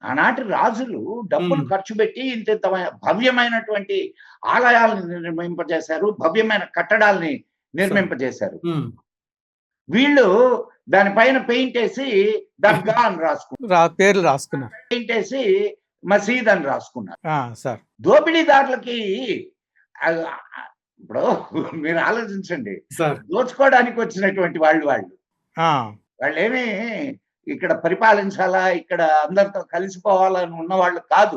ఆనాటి రాజులు డబ్బులు ఖర్చు పెట్టి ఇంత భవ్యమైనటువంటి ఆలయాలను నిర్మింపజేశారు, భవ్యమైన కట్టడాల్ని నిర్మింపజేశారు. వీళ్ళు దానిపైన పెయింట్ వేసి దర్గా అని పేర్లు రాసుకున్నారు, పెయింట్ వేసి మసీద్ అని రాసుకున్నారు. దోపిడీదారులకి ఇప్పుడు మీరు ఆలోచించండి, దోచుకోవడానికి వచ్చినటువంటి వాళ్ళు ఏమి ఇక్కడ పరిపాలించాలా, ఇక్కడ అందరితో కలిసిపోవాలని ఉన్న వాళ్ళు కాదు.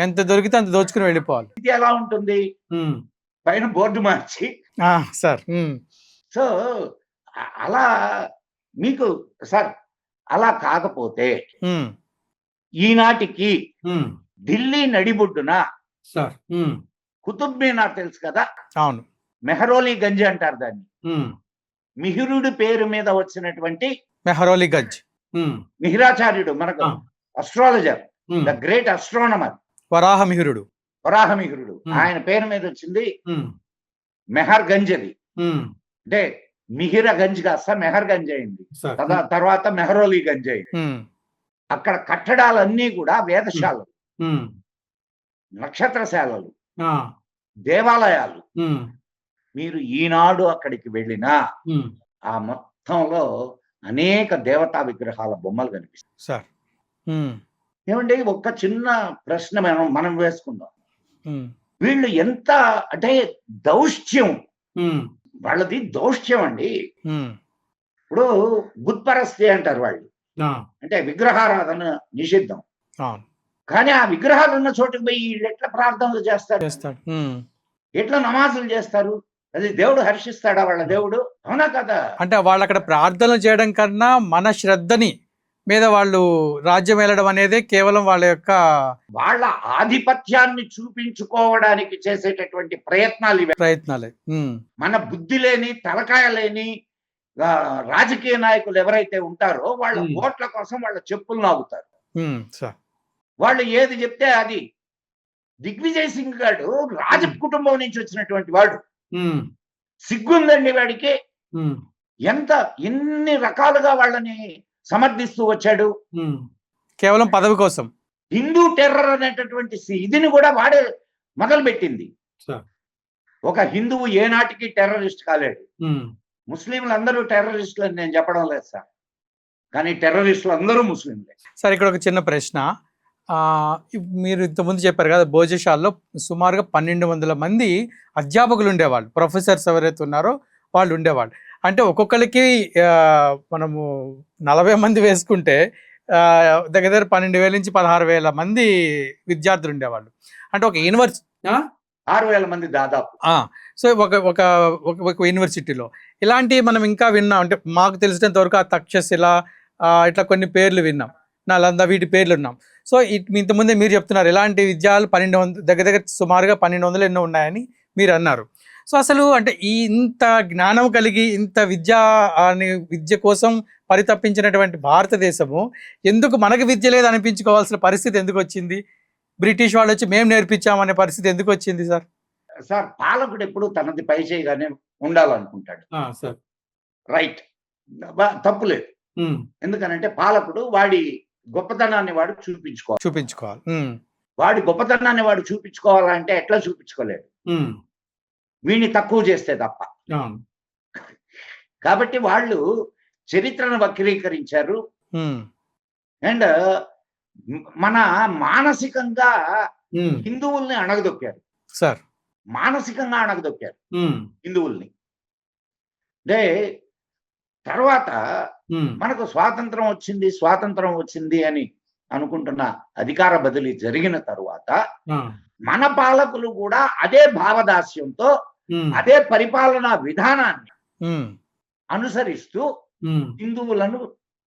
ఎంత దొరికితే అంత దోచుకుని వెళ్ళిపోవాలి. ఇది ఎలా ఉంటుంది? పైన బోర్డు మార్చి సార్. సో అలా మీకు సార్ అలా కాకపోతే ఈనాటికి ఢిల్లీ నడిబొడ్డున కుతుబ్ మీనార్ తెలుసు కదా? అవును, మెహరోలీ గంజ్ అంటారు దాన్ని. మిహిరుడి పేరు మీద వచ్చినటువంటి మెహరోలీ గంజ్. మిహిరాచార్యుడు మనకు అస్ట్రాలజర్, ద గ్రేట్ అస్ట్రానమర్, వరాహమిహిరుడు ఆయన పేరు మీద వచ్చింది మెహర్ గంజ్. అది అంటే మిహిర గంజ్ కాస్త మెహర్ గంజ్ అయింది, తర్వాత మెహరోలీ గంజ్ అయింది. అక్కడ కట్టడాలన్నీ కూడా వేదశాలలు, నక్షత్రశాలలు, దేవాలయాలు. మీరు ఈనాడు అక్కడికి వెళ్ళినా ఆ మొత్తంలో అనేక దేవతా విగ్రహాల బొమ్మలు కనిపిస్తాయి సార్. ఏమండి, ఒక్క చిన్న ప్రశ్న మనం వేసుకుందాం. వీళ్ళు ఎంత అంటే దౌష్ట్యం, వాళ్ళది దౌష్ట్యం అండి. ఇప్పుడు బుత్పరస్తి అంటారు వాళ్ళు, అంటే విగ్రహారాధన నిషిద్ధం. కానీ ఆ విగ్రహాలు ఉన్న చోటుకు పోయి వీళ్ళు ఎట్లా ప్రార్థనలు చేస్తారు, ఎట్లా నమాజులు చేస్తారు? అది దేవుడు హర్షిస్తాడా? వాళ్ళ దేవుడు అవునా కదా? అంటే వాళ్ళు అక్కడ ప్రార్థనలు చేయడం కన్నా మన శ్రద్ధని మీద వాళ్ళు రాజ్యం వెళ్ళడం అనేది కేవలం వాళ్ళ ఆధిపత్యాన్ని చూపించుకోవడానికి చేసేటటువంటి ప్రయత్నాలే. మన బుద్ధి లేని, తలకాయ లేని రాజకీయ నాయకులు ఎవరైతే ఉంటారో వాళ్ళ ఓట్ల కోసం వాళ్ళ చెప్పులు నాగుతారు. వాళ్ళు ఏది చెప్తే అది. దిగ్విజయ్ సింగ్ గారు రాజ కుటుంబం నుంచి వచ్చినటువంటి వాడు, సిగ్గుందండి వాడికి. ఎన్ని రకాలుగా వాళ్ళని సమర్థిస్తూ వచ్చాడు, కేవలం పదవి కోసం. హిందూ టెర్రర్ అనేటటువంటి ఇదిని కూడా వాడే మొదలు పెట్టింది. ఒక హిందువు ఏనాటికి టెర్రరిస్ట్ కాలేడు. ముస్లింలు అందరూ టెర్రరిస్టులు అని నేను చెప్పడం లేదు సార్, కానీ టెర్రరిస్టులు అందరూ ముస్లింలే. సార్ ఇక్కడ ఒక చిన్న ప్రశ్న. మీరు ఇంతకుముందు చెప్పారు కదా, భోజశాలలో సుమారుగా 1200 మంది అధ్యాపకులు ఉండేవాళ్ళు, ప్రొఫెసర్స్ ఎవరైతే ఉన్నారో వాళ్ళు ఉండేవాళ్ళు. అంటే ఒక్కొక్కరికి మనము 40 మంది వేసుకుంటే దగ్గర దగ్గర 12,000 నుంచి 16,000 మంది విద్యార్థులు ఉండేవాళ్ళు. అంటే ఒక యూనివర్సిటీ 6,000 మంది దాదాపు. సో ఒక ఒక ఒక యూనివర్సిటీలో ఇలాంటివి మనం ఇంకా విన్నాం. అంటే మాకు తెలిసినంత వరకు ఆ తక్షశిల ఇట్లా కొన్ని పేర్లు విన్నాం, నలంద, వీటి పేర్లు ఉన్నాం. సో ఇంతకుముందే మీరు చెప్తున్నారు ఇలాంటి విద్యాలు 1200 దగ్గర దగ్గర సుమారుగా 1200 ఎన్నో ఉన్నాయని మీరు అన్నారు. సో అసలు అంటే ఇంత జ్ఞానం కలిగి ఇంత విద్య కోసం పరితపించినటువంటి భారతదేశము ఎందుకు మనకు విద్య లేదు అనిపించుకోవాల్సిన పరిస్థితి ఎందుకు వచ్చింది? బ్రిటిష్ వాళ్ళు వచ్చి మేము నేర్పించామనే పరిస్థితి ఎందుకు వచ్చింది సార్? సార్, పాలకుడు ఎప్పుడు తనది పై చేయగానే ఉండాలనుకుంటాడు. సార్ రైట్, తప్పులేదు. ఎందుకనంటే పాలకుడు వాడి గొప్పతనాన్ని వాడు చూపించుకోవాలి. వాడి గొప్పతనాన్ని వాడు చూపించుకోవాలంటే ఎట్లా చూపించుకోలేడు? వీడిని తక్కువ చేస్తే తప్ప. కాబట్టి వాళ్ళు చరిత్రను వక్రీకరించారు. అండ్ మన మానసికంగా హిందువుల్ని అణగదొక్కారు సార్. మానసికంగా అణగదొక్కారు హిందువుల్ని. అంటే తర్వాత మనకు స్వాతంత్రం వచ్చింది అని అనుకుంటున్న అధికార బదిలీ జరిగిన తరువాత మన పాలకులు కూడా అదే భావదాస్యంతో అదే పరిపాలనా విధానాన్ని అనుసరిస్తూ హిందువులను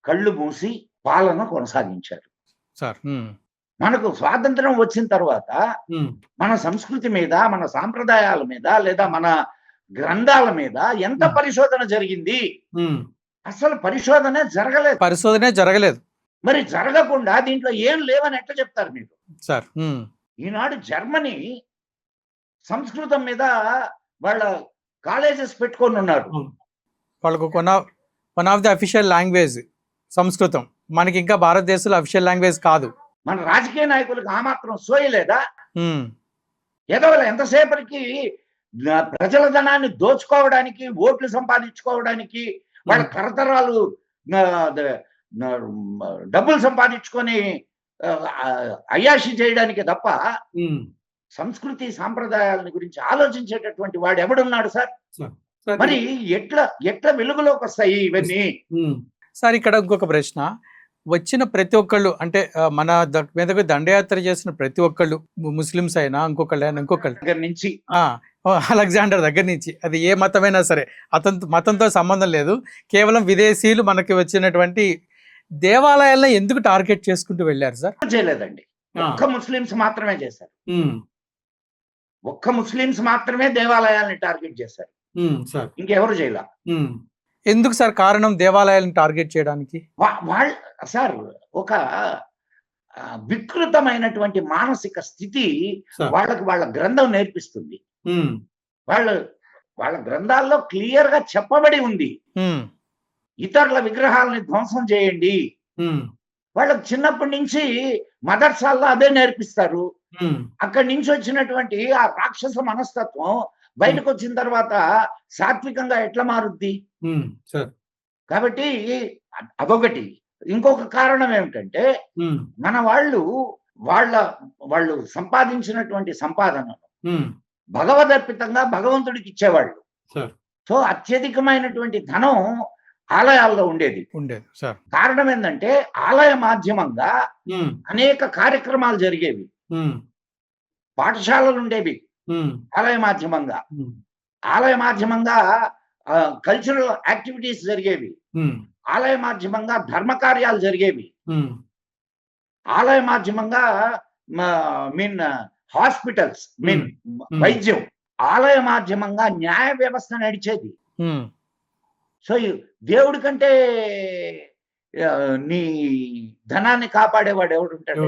కళ్ళు మూసి పాలన కొనసాగించారు సార్. మనకు స్వాతంత్రం వచ్చిన తర్వాత మన సంస్కృతి మీద, మన సాంప్రదాయాల మీద, లేదా మన గ్రంథాల మీద ఎంత పరిశోధన జరిగింది? అసలు పరిశోధనే జరగలేదు. మరి జరగకుండా దీంట్లో ఏం లేవని ఎట్లా చెప్తారు మీరు సార్? ఈనాడు జర్మనీ సంస్కృతం మీద వాళ్ళ కాలేజెస్ పెట్టుకొని ఉన్నారు. వాళ్ళకు one of the official language సంస్కృతం. మనకి ఇంకా భారతదేశంలో అఫీషియల్ లాంగ్వేజ్ కాదు. మన రాజకీయ నాయకులకు ఆ మాత్రం సోయలేదా? ఎదవల ఎంతసేపటికి ప్రజల ధనాన్ని దోచుకోవడానికి, ఓట్లు సంపాదించుకోవడానికి, వాళ్ళ తరతరాలు డబ్బులు సంపాదించుకొని అయాషి చేయడానికి తప్ప సంస్కృతి సాంప్రదాయాలని గురించి ఆలోచించేటటువంటి వాడు ఎవడున్నాడు సార్? మరి ఎట్లా వెలుగులోకి వస్తాయి ఇవన్నీ? సార్, ఇక్కడ ఇంకొక ప్రశ్న. వచ్చిన ప్రతి ఒక్కళ్ళు, అంటే మన మీదకు దండయాత్ర చేసిన ప్రతి ఒక్కళ్ళు, ముస్లిమ్స్ అయినా ఇంకొకళ్ళు దగ్గర నుంచి, అలెగ్జాండర్ దగ్గర నుంచి, అది ఏ మతమైనా సరే, మతంతో సంబంధం లేదు, కేవలం విదేశీయులు మనకి వచ్చినటువంటి దేవాలయాలను ఎందుకు టార్గెట్ చేసుకుంటూ వెళ్ళారు సార్? చేయలేదండి, ఒక్క ముస్లిమ్స్ మాత్రమే చేశారు. ఒక్క ముస్లిమ్స్ మాత్రమే దేవాలయాల్ని టార్గెట్ చేశారు, ఇంకెవరు చేయలే. ఎందుకు సార్ కారణం దేవాలయాలను టార్గెట్ చేయడానికి? సార్, ఒక వికృతమైనటువంటి మానసిక స్థితి వాళ్ళ గ్రంథం నేర్పిస్తుంది. వాళ్ళ గ్రంథాల్లో క్లియర్ గా చెప్పబడి ఉంది, ఇతరుల విగ్రహాలని ధ్వంసం చేయండి. వాళ్ళకి చిన్నప్పటి నుంచి మదర్సాల్లో అదే నేర్పిస్తారు. అక్కడి నుంచి వచ్చినటువంటి ఆ రాక్షస మనస్తత్వం బయటకు వచ్చిన తర్వాత సాత్వికంగా ఎట్లా మారుద్ది? కాబట్టి అదొకటి. ఇంకొక కారణం ఏమిటంటే, మన వాళ్ళు సంపాదించినటువంటి సంపాదనను భగవదర్పితంగా భగవంతుడికి ఇచ్చేవాళ్ళు. సో అత్యధికమైనటువంటి ధనం ఆలయాల్లో ఉండేది. కారణం ఏంటంటే, ఆలయ మాధ్యమంగా అనేక కార్యక్రమాలు జరిగేవి, పాఠశాలలు ఉండేవి, ఆలయ మాధ్యమంగా కల్చరల్ యాక్టివిటీస్ జరిగేవి, ఆలయ మాధ్యమంగా ధర్మ కార్యాలు జరిగేవి, ఆలయ మాధ్యమంగా హాస్పిటల్స్ వైద్యం, ఆలయ మాధ్యమంగా న్యాయ వ్యవస్థ నడిచేది. సో దేవుడి కంటే నీ ధనాన్ని కాపాడేవాడు ఎవడుంటాడు?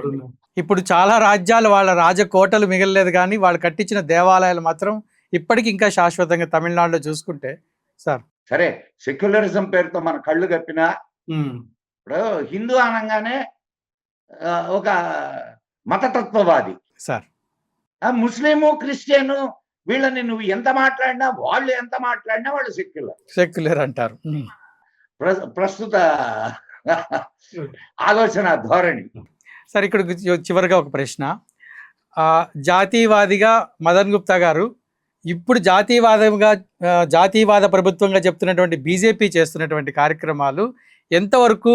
ఇప్పుడు చాలా రాజ్యాలు వాళ్ళ రాజకోటలు మిగలలేదు, కానీ వాళ్ళు కట్టించిన దేవాలయాలు మాత్రం ఇప్పటికి ఇంకా శాశ్వతంగా తమిళనాడులో చూసుకుంటే సార్. సరే, సెక్యులరిజం పేరుతో మన కళ్ళు కప్పినా, ఇప్పుడు హిందూ అనగానే ఒక మతతత్వవాది సార్, ముస్లిము క్రిస్టియను వీళ్ళని నువ్వు ఎంత మాట్లాడినా, వాళ్ళు సెక్యులర్ అంటారు. ప్రస్తుత ఆలోచన ధోరణి. సార్, ఇక్కడ చివరిగా ఒక ప్రశ్న. జాతీయవాదిగా మదన్ గుప్తా గారు ఇప్పుడు జాతీయవాద ప్రభుత్వంగా చెప్తున్నటువంటి బీజేపీ చేస్తున్నటువంటి కార్యక్రమాలు ఎంతవరకు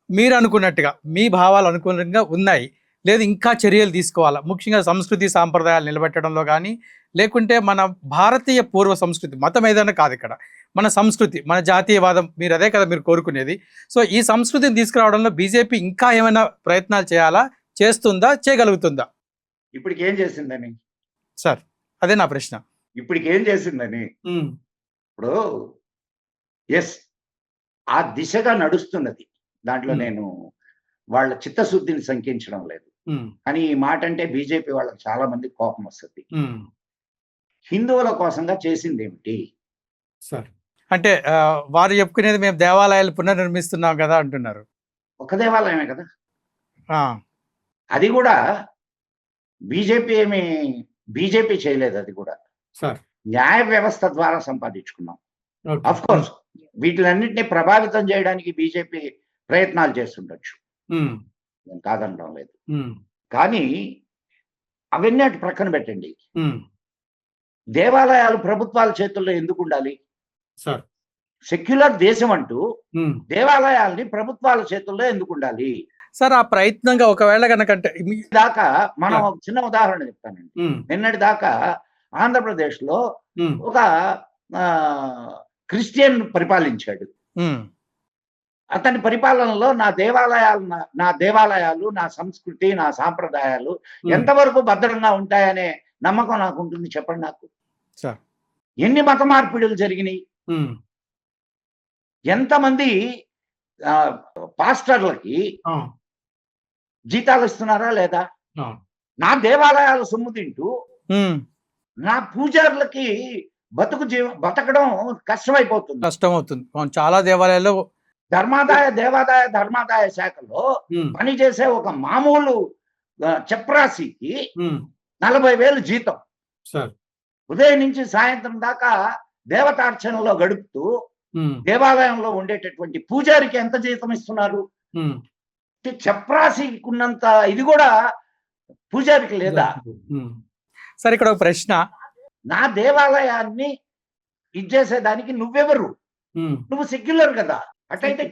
మీరు అనుకున్నట్టుగా మీ భావాలు అనుకూలంగా ఉన్నాయి, లేదు ఇంకా చర్యలు తీసుకోవాలా, ముఖ్యంగా సంస్కృతి సాంప్రదాయాలు నిలబెట్టడంలో కానీ, లేకుంటే మన భారతీయ పూర్వ సంస్కృతి, మతం ఏదైనా కాదు ఇక్కడ, మన సంస్కృతి, మన జాతీయవాదం, మీరు అదే కదా మీరు కోరుకునేది. సో ఈ సంస్కృతిని తీసుకురావడంలో బీజేపీ ఇంకా ఏమైనా ప్రయత్నాలు చేయాలా, చేస్తుందా, చేయగలుగుతుందా? ఇప్పటికి ఏం చేసిందని సార్ అదే నా ప్రశ్న. ఇప్పటికి ఏం చేసిందని ఇప్పుడు ఎస్ ఆ దిశగా నడుస్తున్నది. దాంట్లో నేను వాళ్ళ చిత్తశుద్ధిని శంకించడం లేదు. కానీ ఈ మాట అంటే బీజేపీ వాళ్ళకి చాలా మంది కోపం వస్తుంది. హిందువుల కోసంగా చేసింది ఏమిటి సార్? అంటే వారు చెప్పుకునేది మేము దేవాలయాలు పునర్నిర్మిస్తున్నాం కదా అంటున్నారు. ఒక దేవాలయమే కదా అది కూడా. బీజేపీ చేయలేదు, అది కూడా సార్ న్యాయ వ్యవస్థ ద్వారా సంపాదించుకున్నాం. అఫ్ కోర్స్ వీటిలన్నింటినీ ప్రభావితం చేయడానికి బీజేపీ ప్రయత్నాలు చేస్తుండొచ్చు, నేను కాదనడం లేదు. కానీ అవన్నీ అటు ప్రక్కన పెట్టండి. దేవాలయాలు ప్రభుత్వాల చేతుల్లో ఎందుకు ఉండాలి సార్? సెక్యులర్ దేశం అంటూ దేవాలయాల్ని ప్రభుత్వాల చేతుల్లో ఎందుకు ఉండాలి సార్? ఆ ప్రయత్నంగా ఒకవేళ కనుకంటే దాకా మనం ఒక చిన్న ఉదాహరణ చెప్తానండి. నిన్నటి దాకా ఆంధ్రప్రదేశ్ లో ఒక క్రిస్టియన్ పరిపాలించాడు. అతని పరిపాలనలో నా దేవాలయాలు నా సంస్కృతి, నా సాంప్రదాయాలు ఎంతవరకు భద్రంగా ఉంటాయనే నమ్మకం నాకు ఉంటుంది, చెప్పండి నాకు. ఎన్ని మత మార్పిడులు జరిగినాయి, ఎంతమంది పాస్టర్లకి జీతాలు ఇస్తున్నారా లేదా? నా దేవాలయాల సొమ్ము తింటూ నా పూజారులకి బతకడం కష్టమవుతుంది. చాలా దేవాలయాల్లో ధర్మాదాయ శాఖలో పనిచేసే ఒక మామూలు చప్రాసికి 40,000 జీతం, ఉదయం నుంచి సాయంత్రం దాకా దేవతార్చనలో గడుపుతూ దేవాలయంలో ఉండేటటువంటి పూజారికి ఎంత జీతం ఇస్తున్నారు? చప్రాసికి ఉన్నంత ఇది కూడా పూజారికి లేదా? సరే, ఇక్కడ ఒక ప్రశ్న. నా దేవాలయాన్ని ఇచ్చేసేదానికి నువ్వెవరు? నువ్వు సెక్యులర్ కదా. అట్లయితే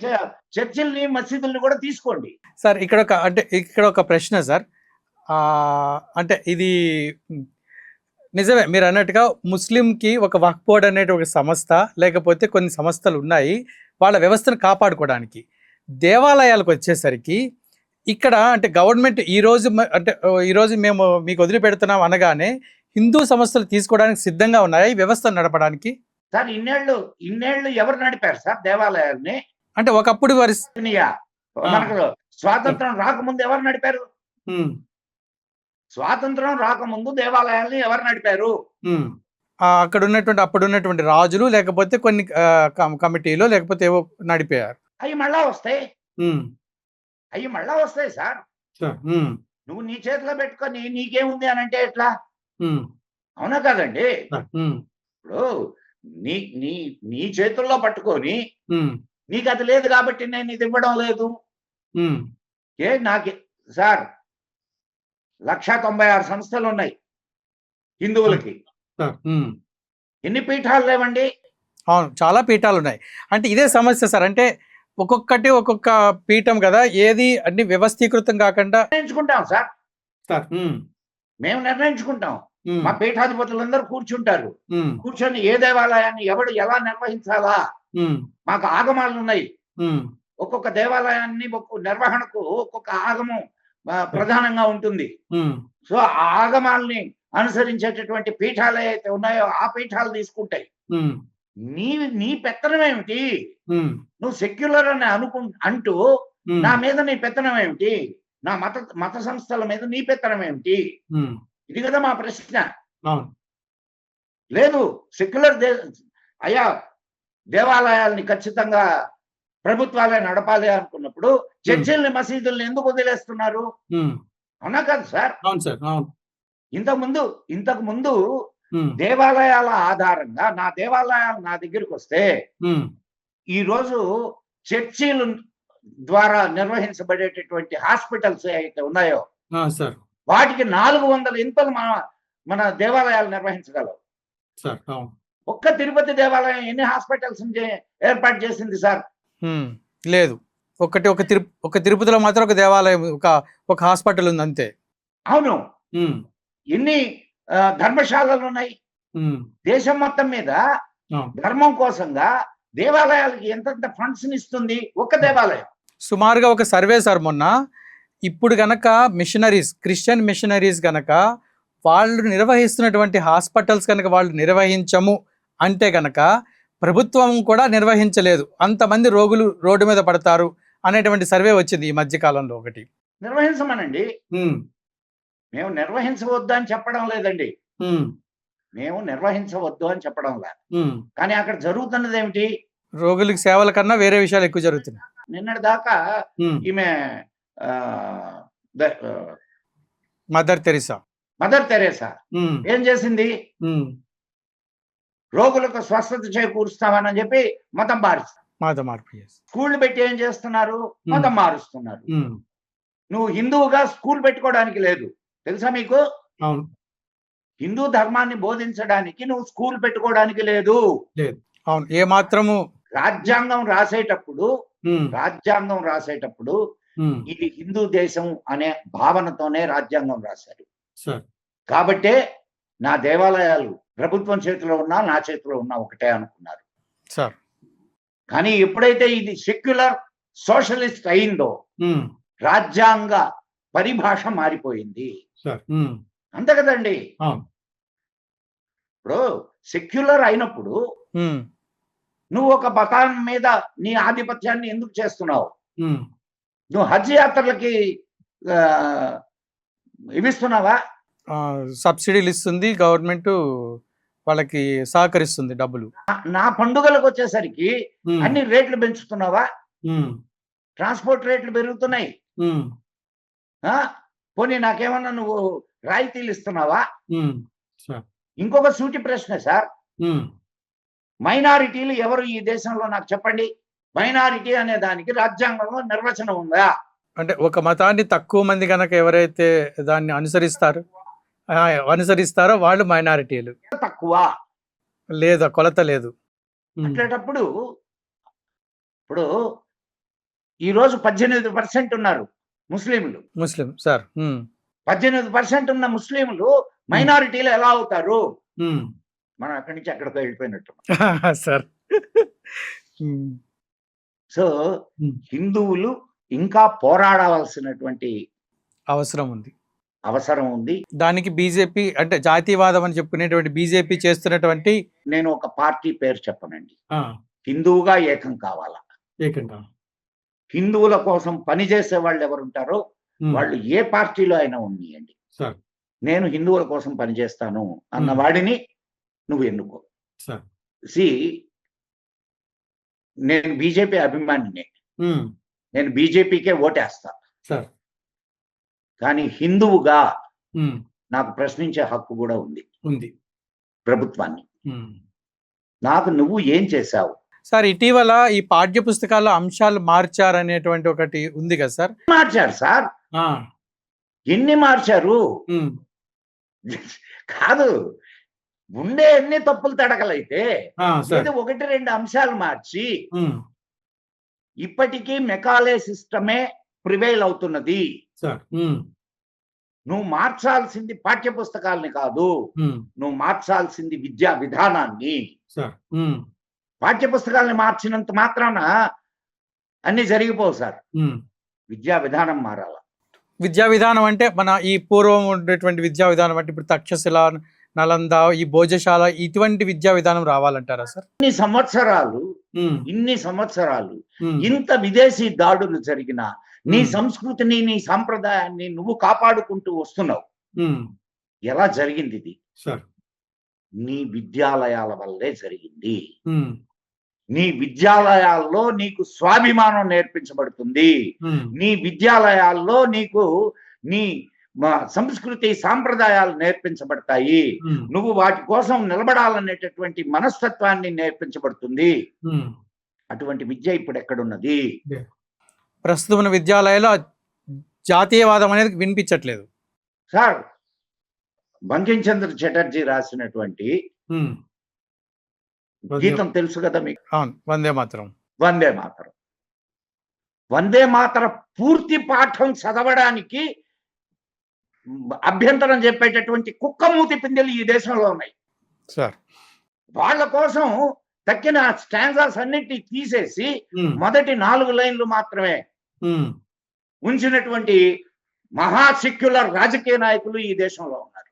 చర్చిల్ని, మసీదుల్ని కూడా తీసుకోండి. సార్ ఇక్కడ ఒక ప్రశ్న సార్. అంటే ఇది నిజమే మీరు అన్నట్టుగా, ముస్లింకి ఒక వక్ఫ్ బోర్డ్ అనేది ఒక సంస్థ, లేకపోతే కొన్ని సంస్థలు ఉన్నాయి వాళ్ళ వ్యవస్థను కాపాడుకోవడానికి. దేవాలయాలకు వచ్చేసరికి ఇక్కడ అంటే గవర్నమెంట్ ఈరోజు మేము మీకు వదిలిపెడుతున్నాం అనగానే హిందూ సంస్థలు తీసుకోవడానికి సిద్ధంగా ఉన్నాయా ఈ వ్యవస్థను నడపడానికి? సార్ ఇన్నేళ్ళు ఎవరు నడిపారు సార్ దేవాలయాల్ని? అంటే ఒకప్పుడు మనకు స్వాతంత్రం రాకముందు ఎవరు నడిపారు? స్వాతంత్రం రాకముందు దేవాలయాల్ని ఎవరు నడిపారు? అక్కడ అప్పుడు ఉన్నటువంటి రాజులు, లేకపోతే కొన్ని కమిటీలు, లేకపోతే ఏవో నడిపారు. అవి మళ్ళా వస్తాయి సార్. నువ్వు నీ చేతిలో పెట్టుకొని నీకేముంది అని అంటే ఎట్లా? అవునా కాదండి? ఇప్పుడు నీ చేతుల్లో పట్టుకొని నీకు అది లేదు కాబట్టి నేను ఇది ఇవ్వడం లేదు. నాకు సార్ 196 సంస్థలు ఉన్నాయి హిందువులకి. ఎన్ని పీఠాలు లేవండి? అవును, చాలా పీఠాలు ఉన్నాయి. అంటే ఇదే సమస్య సార్. అంటే ఒక్కొక్క పీఠం కదా, ఏది అన్ని వ్యవస్థీకృతం కాకుండా నిర్ణయించుకుంటాం సార్. మేము నిర్ణయించుకుంటాం. మా పీఠాధిపతులందరూ కూర్చుంటారు. కూర్చొని ఏ దేవాలయాన్ని ఎవడు ఎలా నిర్వహించాలా, మాకు ఆగమాలు ఉన్నాయి. ఒక్కొక్క దేవాలయాన్ని నిర్వహణకు ఒక్కొక్క ఆగమం ప్రధానంగా ఉంటుంది. సో ఆ ఆగమాల్ని అనుసరించేటటువంటి పీఠాలు ఏవైతే ఉన్నాయో ఆ పీఠాలు తీసుకుంటాయి. నీ పెత్తనం ఏమిటి? నువ్వు సెక్యులర్ అని అంటూ నా మీద నీ పెత్తనం ఏమిటి? నా మత సంస్థల మీద నీ పెత్తనం ఏమిటి? ఇది కదా మా ప్రశ్న. లేదు, సెక్యులర్ అయ్యా దేవాలయాల్ని ఖచ్చితంగా ప్రభుత్వాలే నడపాలి అనుకున్నప్పుడు చర్చిల్ని, మసీదుల్ని ఎందుకు వదిలేస్తున్నారు? అవునా కాదు సార్? ఇంతకు ముందు దేవాలయాల ఆధారంగా నా దేవాలయాలు నా దగ్గరికి వస్తే ఈ రోజు చర్చిలు ద్వారా నిర్వహించబడేటటువంటి హాస్పిటల్స్ అయితే ఉన్నాయో వాటికి 400 ఇంతలు మన దేవాలయాలు నిర్వహించగలవు. ఒక్క తిరుపతి దేవాలయం ఎన్ని హాస్పిటల్స్ ఏర్పాటు చేసింది సార్? లేదు. ఒక తిరుపతిలో మాత్రం ఒక దేవాలయం, ఒక హాస్పిటల్ ఉంది అంతే. అవును. ఎన్ని ధర్మశాలలు ఉన్నాయి దేశం మొత్తం మీద. ధర్మం కోసంగా దేవాలయాలకి ఎంతెంత ఫండ్స్ ఇస్తుంది ఒక దేవాలయం. సుమారుగా ఒక సర్వే సార్ మొన్న, ఇప్పుడు గనక క్రిస్టియన్ మిషనరీస్ గనక వాళ్ళు నిర్వహిస్తున్నటువంటి హాస్పిటల్స్ కనుక వాళ్ళు నిర్వహించము అంటే గనక ప్రభుత్వం కూడా నిర్వహించలేదు, అంతమంది రోగులు రోడ్డు మీద పడతారు అనేటువంటి సర్వే వచ్చింది ఈ మధ్య కాలంలో. ఒకటి నిర్వహించమనండి, మేము నిర్వహించవద్దు అని చెప్పడం లేదండి, మేము నిర్వహించవద్దు అని చెప్పడం లేదు. కానీ అక్కడ జరుగుతున్నది ఏమిటి? రోగులకి సేవల కన్నా వేరే విషయాలు ఎక్కువ జరుగుతున్నాయి. నిన్నటి దాకా ఈమె మదర్ తెరేసా ఏం చేసింది? రోగులకు స్వస్థత చేకూరుస్తామని చెప్పి మతం మార్పు. స్కూల్ పెట్టి ఏం చేస్తున్నారు? మతం మారుస్తున్నారు. నువ్వు హిందువుగా స్కూల్ పెట్టుకోవడానికి లేదు, తెలుసా మీకు? హిందూ ధర్మాన్ని బోధించడానికి నువ్వు స్కూల్ పెట్టుకోవడానికి లేదు. అవును, ఏ మాత్రము. రాజ్యాంగం రాసేటప్పుడు ఇది హిందూ దేశం అనే భావనతోనే రాజ్యాంగం రాశారు. కాబట్టే నా దేవాలయాలు ప్రభుత్వం చేతిలో ఉన్నా నా చేతిలో ఉన్నా ఒకటే అనుకున్నారు. కానీ ఎప్పుడైతే ఇది సెక్యులర్ సోషలిస్ట్ అయిందో రాజ్యాంగ పరిభాష మారిపోయింది. అంతే కదండి. ఇప్పుడు సెక్యులర్ అయినప్పుడు నువ్వు ఒక మతం మీద నీ ఆధిపత్యాన్ని ఎందుకు చేస్తున్నావు? నువ్వు హజ్ యాత్రలకి ఇవిస్తున్నావా? సబ్సిడీలు ఇస్తుంది గవర్నమెంట్, వాళ్ళకి సహకరిస్తుంది డబ్బులు. నా పండుగలకు వచ్చేసరికి అన్ని రేట్లు పెంచుతున్నావా? ట్రాన్స్పోర్ట్ రేట్లు పెరుగుతున్నాయి. పోనీ నాకేమన్నా నువ్వు రాయితీలు ఇస్తున్నావా? ఇంకొక సూటి ప్రశ్న సార్, మైనారిటీలు ఎవరు ఈ దేశంలో నాకు చెప్పండి. మైనారిటీ అనే దానికి రాజ్యాంగంలో నిర్వచనం ఉందా? అంటే ఒక మతాన్ని తక్కువ మంది కనుక ఎవరైతే దాన్ని అనుసరిస్తారో వాళ్ళు మైనారిటీలు. తక్కువ లేదా కొలత లేదు. అట్లేటప్పుడు ఇప్పుడు ఈరోజు 18% ఉన్నారు ముస్లిం సార్. 18% ఉన్న ముస్లింలు మైనారిటీలు ఎలా అవుతారు? మనం అక్కడి నుంచి అక్కడికి వెళ్ళిపోయినట్టు సార్. సో హిందువులు ఇంకా పోరాడవలసినటువంటి అవసరం ఉంది. దానికి బీజేపీ అంటే జాతీయవాదం అని చెప్పుకునేటువంటి బీజేపీ చేస్తున్నటువంటి, నేను ఒక పార్టీ పేరు చెప్పనండి, హిందువుగా ఏకం కావాలా. హిందువుల కోసం పనిచేసే వాళ్ళు ఎవరుంటారో వాళ్ళు ఏ పార్టీలో అయినా ఉన్నాయండి, నేను హిందువుల కోసం పనిచేస్తాను అన్న వాడిని నువ్వు ఎన్నుకో. నేను బీజేపీ అభిమానినే, నేను బీజేపీకే ఓటేస్తా. కానీ హిందువుగా నాకు ప్రశ్నించే హక్కు కూడా ఉంది ప్రభుత్వాన్ని. నాకు నువ్వు ఏం చేశావు సార్? ఇటీవల ఈ పాఠ్య పుస్తకాల్లో అంశాలు మార్చారనేటువంటి ఒకటి ఉంది కదా సార్? మార్చారు సార్. ఎన్ని మార్చారు కాదు, ఉండే ఎన్ని తప్పులు తడకలైతే ఒకటి రెండు అంశాలు మార్చి ఇప్పటికీ మెకాలే సిస్టమే ప్రివైల్ అవుతున్నది. నువ్వు మార్చాల్సింది పాఠ్య పుస్తకాలని కాదు, నువ్వు మార్చాల్సింది విద్యా విధానాన్ని. పాఠ్య పుస్తకాలని మార్చినంత మాత్రాన అన్ని జరిగిపోవు సార్. విద్యా విధానం మారాల. విద్యా విధానం అంటే మన ఈ పూర్వం ఉండేటువంటి విద్యా విధానం అంటే ఇప్పుడు తక్షశిల, నలంద, ఈ భోజశాల ఇటువంటి విద్యా విధానం రావాలంటారా సార్? ఇన్ని సంవత్సరాలు ఇంత విదేశీ దాడులు జరిగిన నీ సంస్కృతిని నీ సాంప్రదాయాన్ని నువ్వు కాపాడుకుంటూ వస్తున్నావు. ఎలా జరిగింది ఇది? నీ విద్యాలయాల వల్లే జరిగింది. నీ విద్యాలయాల్లో నీకు స్వాభిమానం నేర్పించబడుతుంది. నీ విద్యాలయాల్లో నీకు నీ సంస్కృతి సాంప్రదాయాలు నేర్పించబడతాయి. నువ్వు వాటి కోసం నిలబడాలనేటటువంటి మనస్తత్వాన్ని నేర్పించబడుతుంది. అటువంటి విద్య ఇప్పుడు ఎక్కడున్నది? ప్రస్తుతం విద్యాలయాల్లో జాతీయవాదం అనేది వినిపించట్లేదు సార్. బంకించంద్ర చటర్జీ రాసినటువంటి గీతం తెలుసు కదా మీకు? వందే మాతరం. వందే మాతర పూర్తి పాఠం చదవడానికి అభ్యంతరం చెప్పేటటువంటి కుక్కమూతి పిందెలు ఈ దేశంలో ఉన్నాయి సార్. వాళ్ళ కోసం తక్కిన స్టాంజాస్ అన్నిటినీ తీసేసి మొదటి 4 లైన్లు మాత్రమే ఉంచినటువంటి మహా సెక్యులర్ రాజకీయ నాయకులు ఈ దేశంలో ఉన్నారు.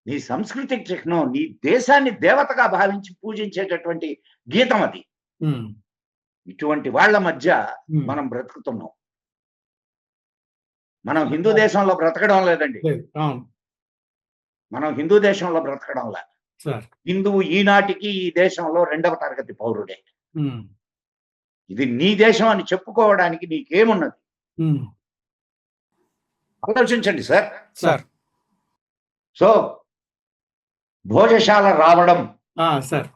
నీ సంస్కృతి చిహ్నం, నీ దేశాన్ని దేవతగా భావించి పూజించేటటువంటి గీతం అది. ఇటువంటి వాళ్ళ మధ్య మనం బ్రతుకుతున్నాం. మనం హిందూ దేశంలో బ్రతకడం లేదండి. మనం హిందూ దేశంలో బ్రతకడం లేదు. హిందువు ఈనాటికి ఈ దేశంలో 2వ తరగతి పౌరుడే. ఇది నీ దేశం అని చెప్పుకోవడానికి నీకేమున్నది? ఆలోచించండి సార్. సార్, సో భోజశాల రావడం సార్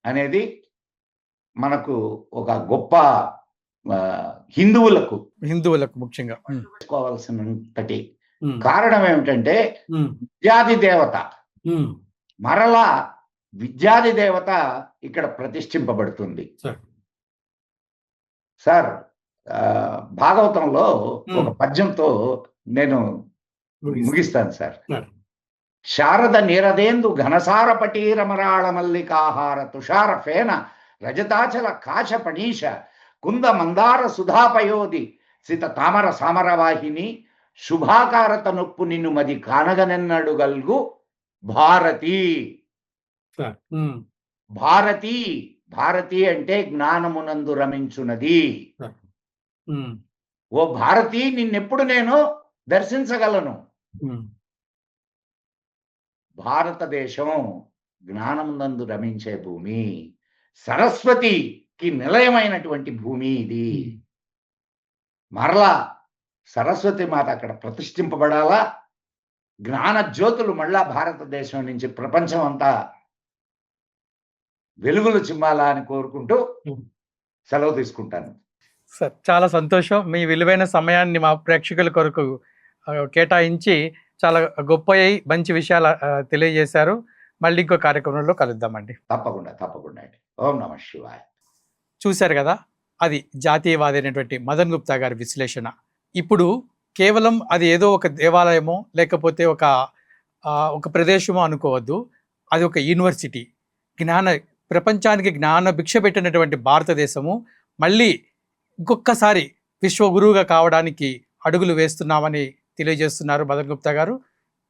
అనేది మనకు ఒక గొప్ప హిందువులకు ముఖ్యంగా తెలుసుకోవాల్సినంతటి కారణం ఏమిటంటే విద్యాది దేవత, మరలా విద్యాది దేవత ఇక్కడ ప్రతిష్ఠింపబడుతుంది. సార్, భాగవతంలో ఒక పద్యంతో నేను ముగిస్తాను సార్. శారద నీరదేందు ఘనసార పటీరమరాళ మల్లికాహార తుషార ఫేన రజతాచల కాశ పణీష కుంద మందార సుధాపయోధి సిత తామర సామరవాహిని శుభాకారత నొప్పు నిన్ను మది కానగనెన్నడు గల్గు భారతి. భారతి, భారతి అంటే జ్ఞానమునందు రమించున్నది. ఓ భారతి, నిన్నెప్పుడు నేను దర్శించగలను? భారతదేశం జ్ఞానమునందు రమించే భూమి, సరస్వతికి నిలయమైనటువంటి భూమి ఇది. మరలా సరస్వతి మాత అక్కడ ప్రతిష్ఠింపబడాలా, జ్ఞాన జ్యోతులు మళ్ళా భారతదేశం నుంచి ప్రపంచం అంతా వెలుగులు చిమ్మాలా అని కోరుకుంటూ సెలవు తీసుకుంటాను. సార్, చాలా సంతోషం. మీ విలువైన సమయాన్ని మా ప్రేక్షకుల కొరకు కేటాయించి చాలా గొప్ప మంచి విషయాలు తెలియజేశారు. మళ్ళీ ఇంకో కార్యక్రమంలో కలుద్దామండి. తప్పకుండా తప్పకుండా అండి. ఓం నమః శివాయ. చూశారు కదా, అది జాతీయవాది అయినటువంటి మదన్ గుప్తా గారి విశ్లేషణ. ఇప్పుడు కేవలం అది ఏదో ఒక దేవాలయమో లేకపోతే ఒక ప్రదేశమో అనుకోవద్దు. అది ఒక యూనివర్సిటీ. ప్రపంచానికి జ్ఞాన భిక్ష పెట్టినటువంటి భారతదేశము మళ్ళీ ఇంకొకసారి విశ్వగురువుగా కావడానికి అడుగులు వేస్తున్నామని తెలియజేస్తున్నారు మదన్ గుప్తా గారు.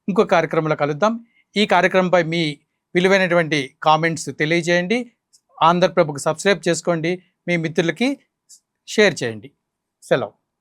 ఇంకో కార్యక్రమంలో కలుద్దాం. ఈ కార్యక్రమంపై మీ విలువైనటువంటి కామెంట్స్ తెలియజేయండి. ఆంధ్రప్రభకు సబ్స్క్రైబ్ చేసుకోండి. మీ మిత్రులకి షేర్ చేయండి. సెలవు.